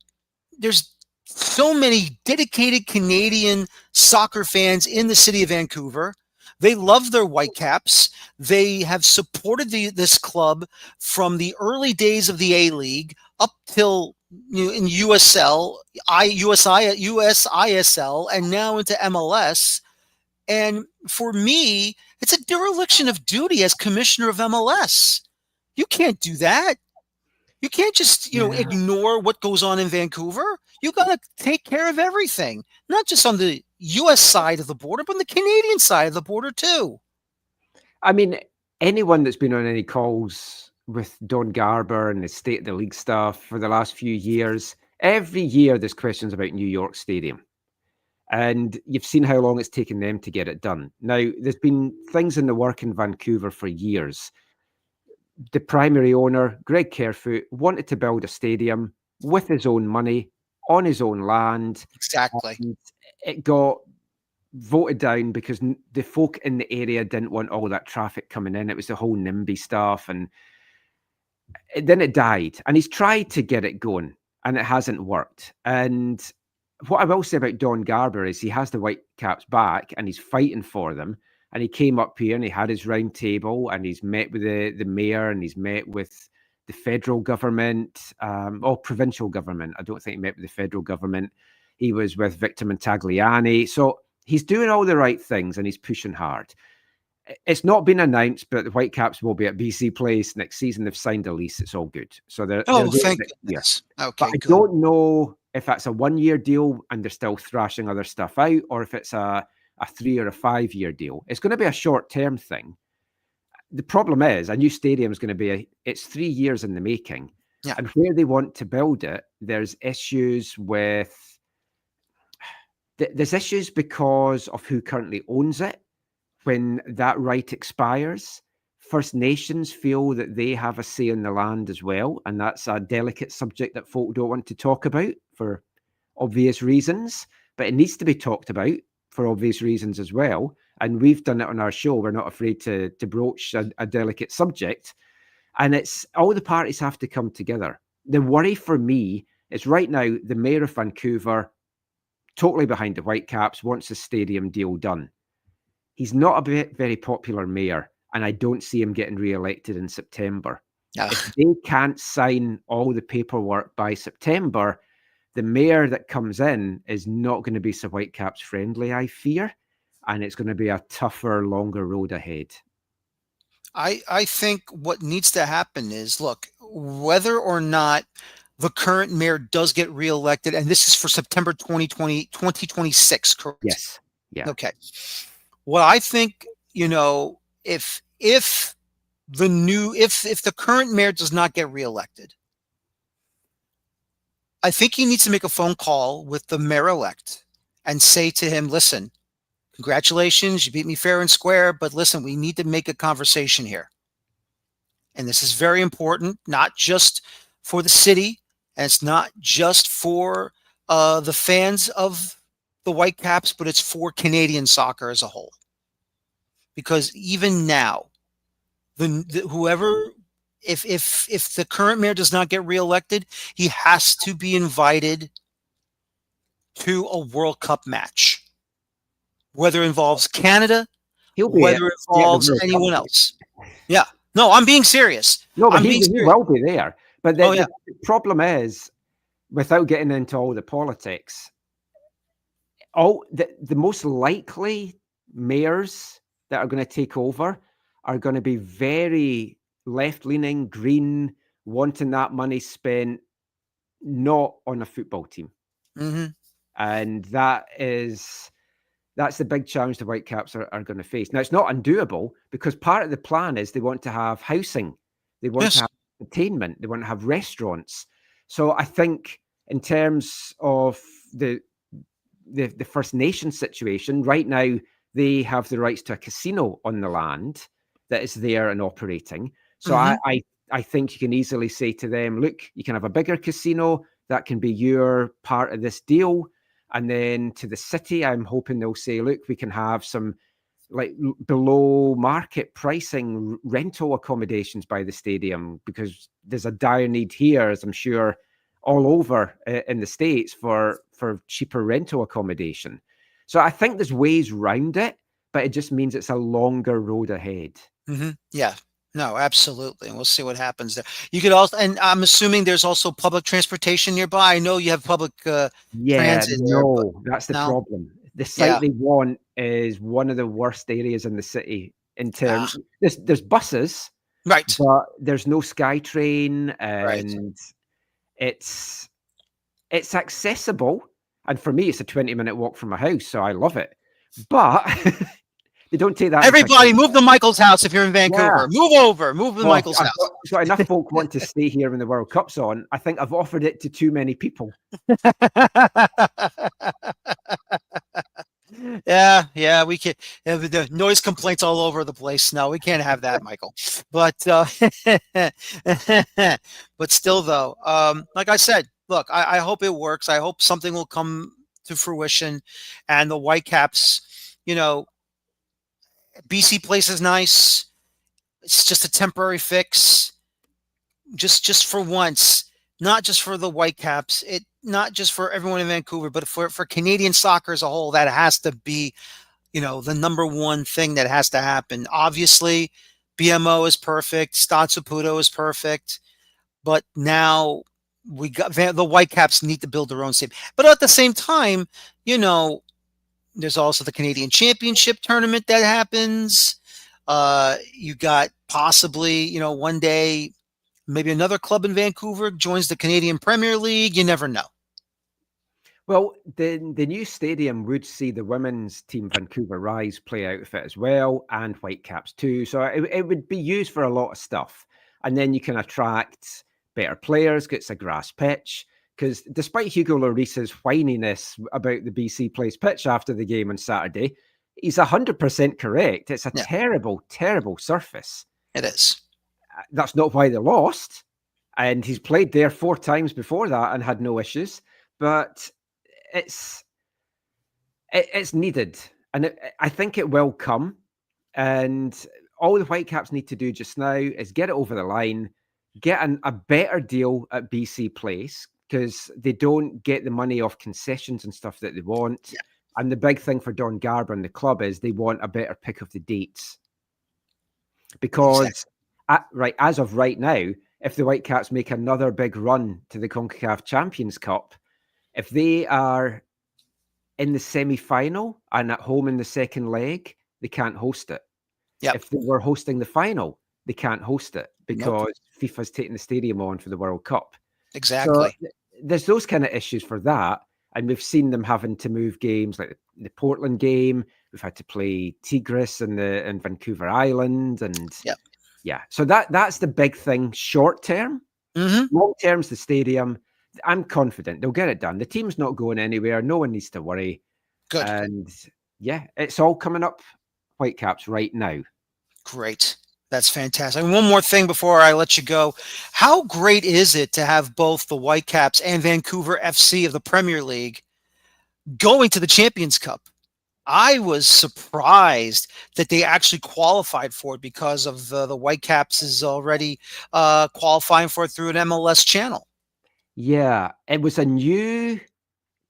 There's so many dedicated Canadian soccer fans in the city of Vancouver. They love their Whitecaps. They have supported this club from the early days of the A-League up till in USL, USISL, and now into MLS. And for me, it's a dereliction of duty as commissioner of MLS. You can't do that. You can't just, ignore what goes on in Vancouver. You got to take care of everything, not just on the U.S. side of the border, but on the Canadian side of the border too. I mean, anyone that's been on any calls with Don Garber and the State of the League stuff for the last few years, every year there's questions about New York Stadium. And you've seen how long it's taken them to get it done. Now, there's been things in the work in Vancouver for years. The primary owner, Greg Kerfoot, wanted to build a stadium with his own money, on his own land. Exactly. And it got voted down because the folk in the area didn't want all that traffic coming in. It was the whole NIMBY stuff. And then it died. And he's tried to get it going, and it hasn't worked. And what I will say about Don Garber is he has the Whitecaps back, and he's fighting for them. And he came up here and he had his round table, and he's met with the mayor, and he's met with the federal government, or provincial government. I don't think he met with the federal government. He was with Victor Montagliani. So he's doing all the right things, and he's pushing hard. It's not been announced, but the Whitecaps will be at BC Place next season. They've signed a lease. It's all good. So they're thank goodness. Okay, but I don't know if that's a 1-year deal and they're still thrashing other stuff out, or if it's a 3 or a 5 year deal. It's going to be a short-term thing. the problem is a new stadium is going to be it's 3 years in the making. Yeah. And where they want to build it, there's issues because of who currently owns it. When that right expires, First Nations feel that they have a say in the land as well, and that's a delicate subject that folk don't want to talk about for obvious reasons, but it needs to be talked about for obvious reasons as well. And we've done it on our show. We're not afraid to broach a delicate subject. And it's all the parties have to come together. The worry for me is right now, the mayor of Vancouver, totally behind the Whitecaps, wants a stadium deal done. He's not a very popular mayor, and I don't see him getting re-elected in September. If they can't sign all the paperwork by September, the mayor that comes in is not going to be so Whitecaps friendly, I fear, and it's going to be a tougher, longer road ahead. I think what needs to happen is, look, whether or not the current mayor does get reelected, and this is for September 2026, correct? Yes. Yeah. Okay. Well, I think, if the current mayor does not get reelected, I think he needs to make a phone call with the mayor-elect and say to him, listen, congratulations, you beat me fair and square, but listen, we need to make a conversation here. And this is very important, not just for the city, and it's not just for the fans of the Whitecaps, but it's for Canadian soccer as a whole. Because even now, if the current mayor does not get reelected, he has to be invited to a World Cup match, whether it involves Canada, whether it involves anyone else. Yeah. No, I'm being serious. No, but he will be there. But the problem is, without getting into all the politics, the most likely mayors that are going to take over are going to be very left-leaning, green, wanting that money spent not on a football team. Mm-hmm. And that's the big challenge the Whitecaps are going to face. Now, it's not undoable, because part of the plan is they want to have housing. They want to have entertainment. They want to have restaurants. So I think in terms of the First Nation situation, right now, they have the rights to a casino on the land that is there and operating. So I think you can easily say to them, look, you can have a bigger casino. That can be your part of this deal. And then to the city, I'm hoping they'll say, look, we can have some like below market pricing rental accommodations by the stadium, because there's a dire need here, as I'm sure all over in the States, for cheaper rental accommodation. So I think there's ways around it, but it just means it's a longer road ahead. Mm-hmm. Yeah, no, absolutely. And we'll see what happens there. You could also, and I'm assuming there's also public transportation nearby. I know you have public transit. That's the problem. The site they want is one of the worst areas in the city in terms. There's buses, right? But there's no SkyTrain, and it's accessible. And for me, it's a 20-minute walk from my house, so I love it. But they don't take that. Everybody, move to Michael's house if you're in Vancouver. Yeah. Move to Michael's house. I've got enough folk want to stay here when the World Cup's on. I think I've offered it to too many people. Yeah, we can. The noise complaints all over the place. No, we can't have that, Michael. But but still, though, like I said, look, I hope it works. I hope something will come to fruition, and the Whitecaps, BC Place is nice. It's just a temporary fix, just for once. Not just for the Whitecaps, not just for everyone in Vancouver, but for Canadian soccer as a whole. That has to be, the number one thing that has to happen. Obviously, BMO is perfect, Stade Saputo is perfect, but now the Whitecaps need to build their own stadium. But at the same time, there's also the Canadian Championship tournament that happens. You got possibly, one day, maybe another club in Vancouver joins the Canadian Premier League. You never know. Well, the new stadium would see the women's team Vancouver Rise play outfit as well, and Whitecaps too. So it would be used for a lot of stuff. And then you can attract better players, gets a grass pitch. Because despite Hugo Lloris's whininess about the BC Place pitch after the game on Saturday, he's 100% correct. It's a Yeah. terrible, terrible surface. It is. That's not why they lost. And he's played there 4 times before that and had no issues. But it's needed, and I think it will come. And all the Whitecaps need to do just now is get it over the line, get a better deal at BC Place, because they don't get the money off concessions and stuff that they want. Yeah. And the big thing for Don Garber and the club is they want a better pick of the dates. Because as of right now, if the Whitecaps make another big run to the CONCACAF Champions Cup, if they are in the semi-final and at home in the second leg, they can't host it. Yep. If they were hosting the final, they can't host it because FIFA's taking the stadium on for the World Cup. Exactly. So there's those kind of issues for that. And we've seen them having to move games like the Portland game. We've had to play Tigres and Vancouver Island. And yeah, so that's the big thing short term. Mm-hmm. Long term's the stadium. I'm confident they'll get it done. The team's not going anywhere. No one needs to worry. Good. And yeah, it's all coming up Whitecaps right now. Great. That's fantastic. And one more thing before I let you go. How great is it to have both the Whitecaps and Vancouver FC of the Premier League going to the Champions Cup? I was surprised that they actually qualified for it because of the Whitecaps is already qualifying for it through an MLS channel. Yeah, it was a new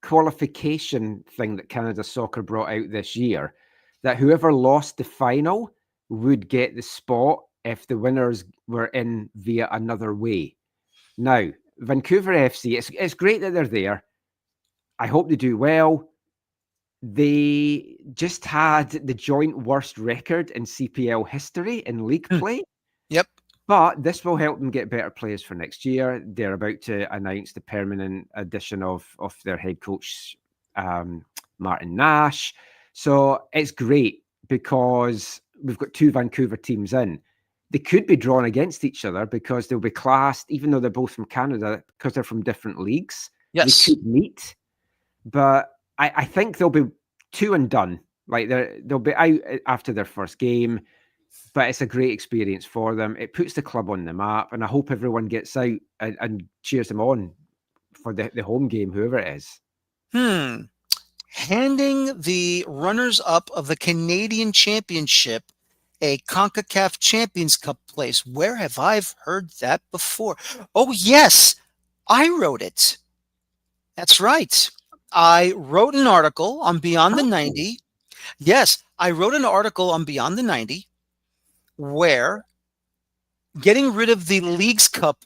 qualification thing that Canada Soccer brought out this year, that whoever lost the final would get the spot if the winners were in via another way. Now, Vancouver FC, it's great that they're there. I hope they do well. They just had the joint worst record in CPL history in league play. Yep. But this will help them get better players for next year. They're about to announce the permanent addition of their head coach, Martin Nash. So it's great because we've got 2 Vancouver teams in. They could be drawn against each other because they'll be classed, even though they're both from Canada, because they're from different leagues. Yes. They could meet. But I think they'll be 2 and done. Like they'll be out after their first game. But it's a great experience for them. It puts the club on the map, and I hope everyone gets out and cheers them on for the home game, whoever it is. Handing the runners-up of the Canadian Championship a CONCACAF Champions Cup place. Where have I heard that before? Oh, yes, I wrote it. That's right. I wrote an article on Beyond the 90. Yes, I wrote an article on Beyond the 90 where getting rid of the Leagues Cup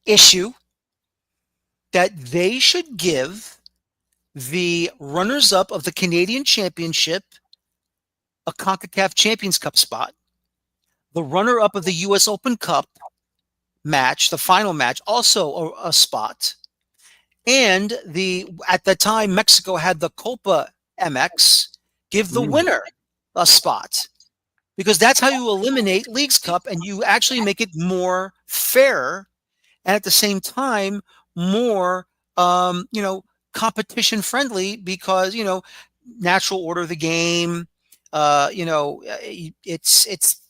issue, that they should give the runners-up of the Canadian Championship a CONCACAF Champions Cup spot, the runner-up of the U.S. Open Cup match, the final match, also a spot, and at the time Mexico had the Copa MX, give the winner a spot. Because that's how you eliminate Leagues Cup, and you actually make it more fair, and at the same time more, competition friendly. Because natural order of the game, it's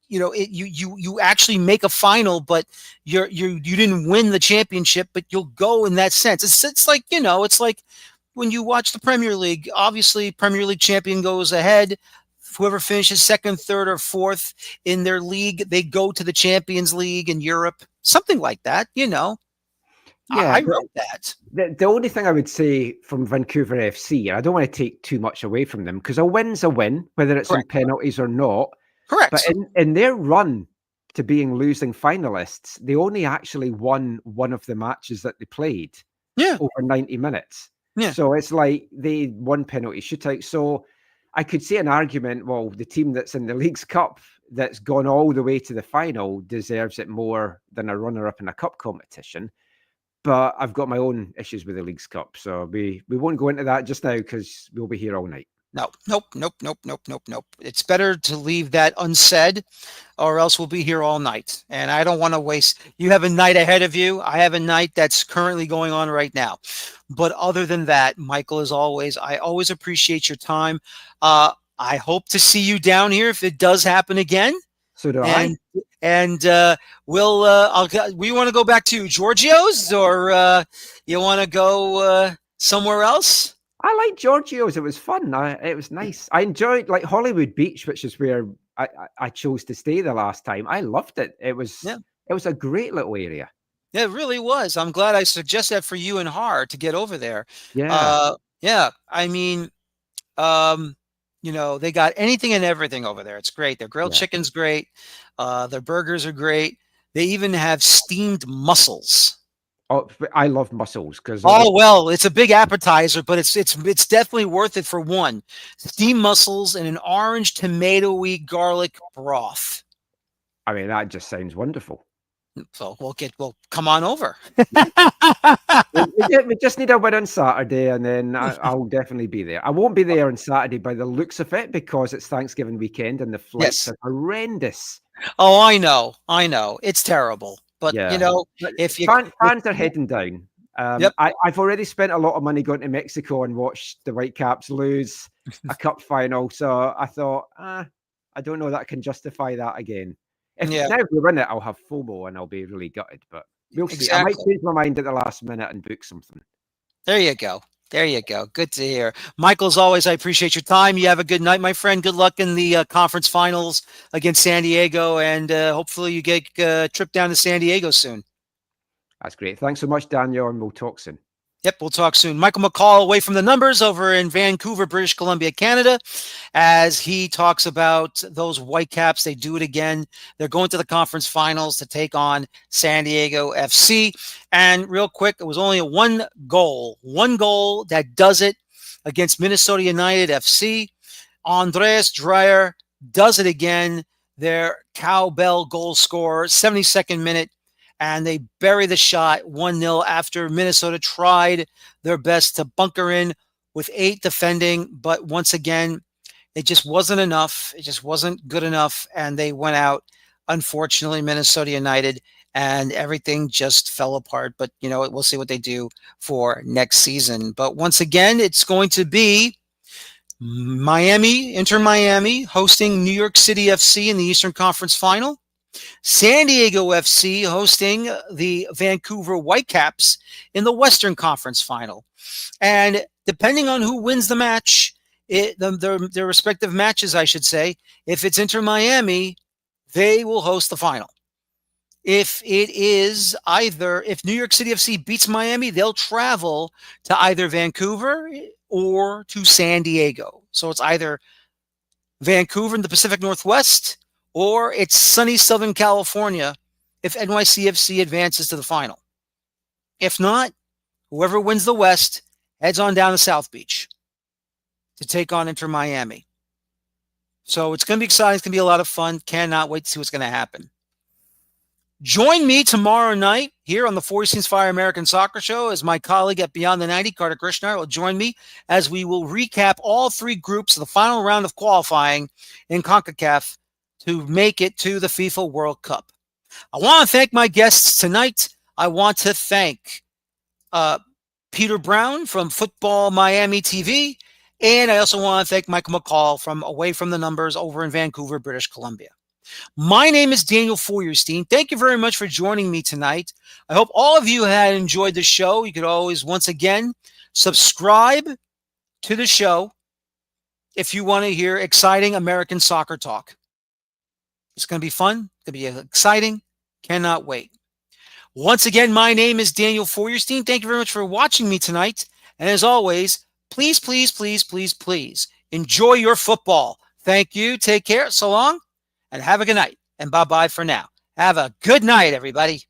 you actually make a final, but you didn't win the championship, but you'll go in that sense. It's like it's like when you watch the Premier League. Obviously, Premier League champion goes ahead. Whoever finishes second, third, or fourth in their league, they go to the Champions League in Europe, something like that. Yeah, I wrote that. The only thing I would say from Vancouver FC, and I don't want to take too much away from them, because a win's a win, whether it's on penalties or not. Correct. But in their run to being losing finalists, they only actually won one of the matches that they played. Over 90 minutes. Yeah. So it's like they won penalty shootout. So I could see an argument, well, the team that's in the Leagues Cup that's gone all the way to the final deserves it more than a runner-up in a cup competition. but I've got my own issues with the Leagues Cup, so we won't go into that just now because we'll be here all night. Nope. It's better to leave that unsaid, or else we'll be here all night. And I don't want to waste. You have a night ahead of you. I have a night that's currently going on right now. But other than that, Michael, as always, I always appreciate your time. I hope to see you down here if it does happen again. So do I. And we want to go back to Giorgio's, or you want to go somewhere else? I like Giorgio's. It was fun. It was nice. I enjoyed like Hollywood Beach, which is where I chose to stay the last time. I loved it. It was a great little area. Yeah, it really was. I'm glad I suggested that for you and Har to get over there. Yeah. I mean, they got anything and everything over there. It's great. Their grilled chicken's great. Their burgers are great. They even have steamed mussels. Oh, I love mussels because it's a big appetizer, but it's definitely worth it for one. Steamed mussels and an orange tomatoey garlic broth. I mean, that just sounds wonderful. So we'll come on over. we just need a win on Saturday, and then I'll definitely be there. I won't be there on Saturday by the looks of it because it's Thanksgiving weekend and the flights are horrendous. Oh, I know. It's terrible. But, if fans are heading down. I've already spent a lot of money going to Mexico and watched the Whitecaps lose a cup final. So I thought, I don't know that I can justify that again. Now if we win it, I'll have FOMO and I'll be really gutted. But we'll see. I might change my mind at the last minute and book something. There you go. Good to hear. Michael, as always, I appreciate your time. You have a good night, my friend. Good luck in the conference finals against San Diego, and hopefully you get a trip down to San Diego soon. That's great. Thanks so much, Daniel, and we'll talk soon. Yep, we'll talk soon. Michael McCool away from the numbers over in Vancouver, British Columbia, Canada, as he talks about those Whitecaps. They do it again. They're going to the conference finals to take on San Diego FC. And real quick, it was only one goal that does it against Minnesota United FC. Andreas Dreyer does it again. Their cowbell goal scorer, 72nd minute. And they bury the shot 1-0 after Minnesota tried their best to bunker in with 8 defending. But once again, it just wasn't enough. It just wasn't good enough. And they went out, unfortunately, Minnesota United, and everything just fell apart. But, we'll see what they do for next season. But once again, it's going to be Inter Miami, hosting New York City FC in the Eastern Conference Final. San Diego FC hosting the Vancouver Whitecaps in the Western Conference Final. And depending on who wins the match, their respective matches, I should say, if it's Inter Miami, they will host the final. If New York City FC beats Miami, they'll travel to either Vancouver or to San Diego. So it's either Vancouver in the Pacific Northwest, or it's sunny Southern California if NYCFC advances to the final. If not, whoever wins the West heads on down to South Beach to take on Inter Miami. So it's going to be exciting. It's going to be a lot of fun. Cannot wait to see what's going to happen. Join me tomorrow night here on the Feuerstein's Fire American Soccer Show as my colleague at Beyond the 90, Carter Krishnar, will join me as we will recap all 3 groups of the final round of qualifying in CONCACAF to make it to the FIFA World Cup. I want to thank my guests tonight. I want to thank Pieter Brown from Futbol Miami TV, and I also want to thank Michael McCool from Away from the Numbers over in Vancouver, British Columbia. My name is Daniel Feuerstein. Thank you very much for joining me tonight. I hope all of you had enjoyed the show. You could always, once again, subscribe to the show if you want to hear exciting American soccer talk. It's going to be fun. It's going to be exciting. Cannot wait. Once again, my name is Daniel Feuerstein. Thank you very much for watching me tonight. And as always, please, please, please, please, please enjoy your football. Thank you. Take care. So long. And have a good night. And bye-bye for now. Have a good night, everybody.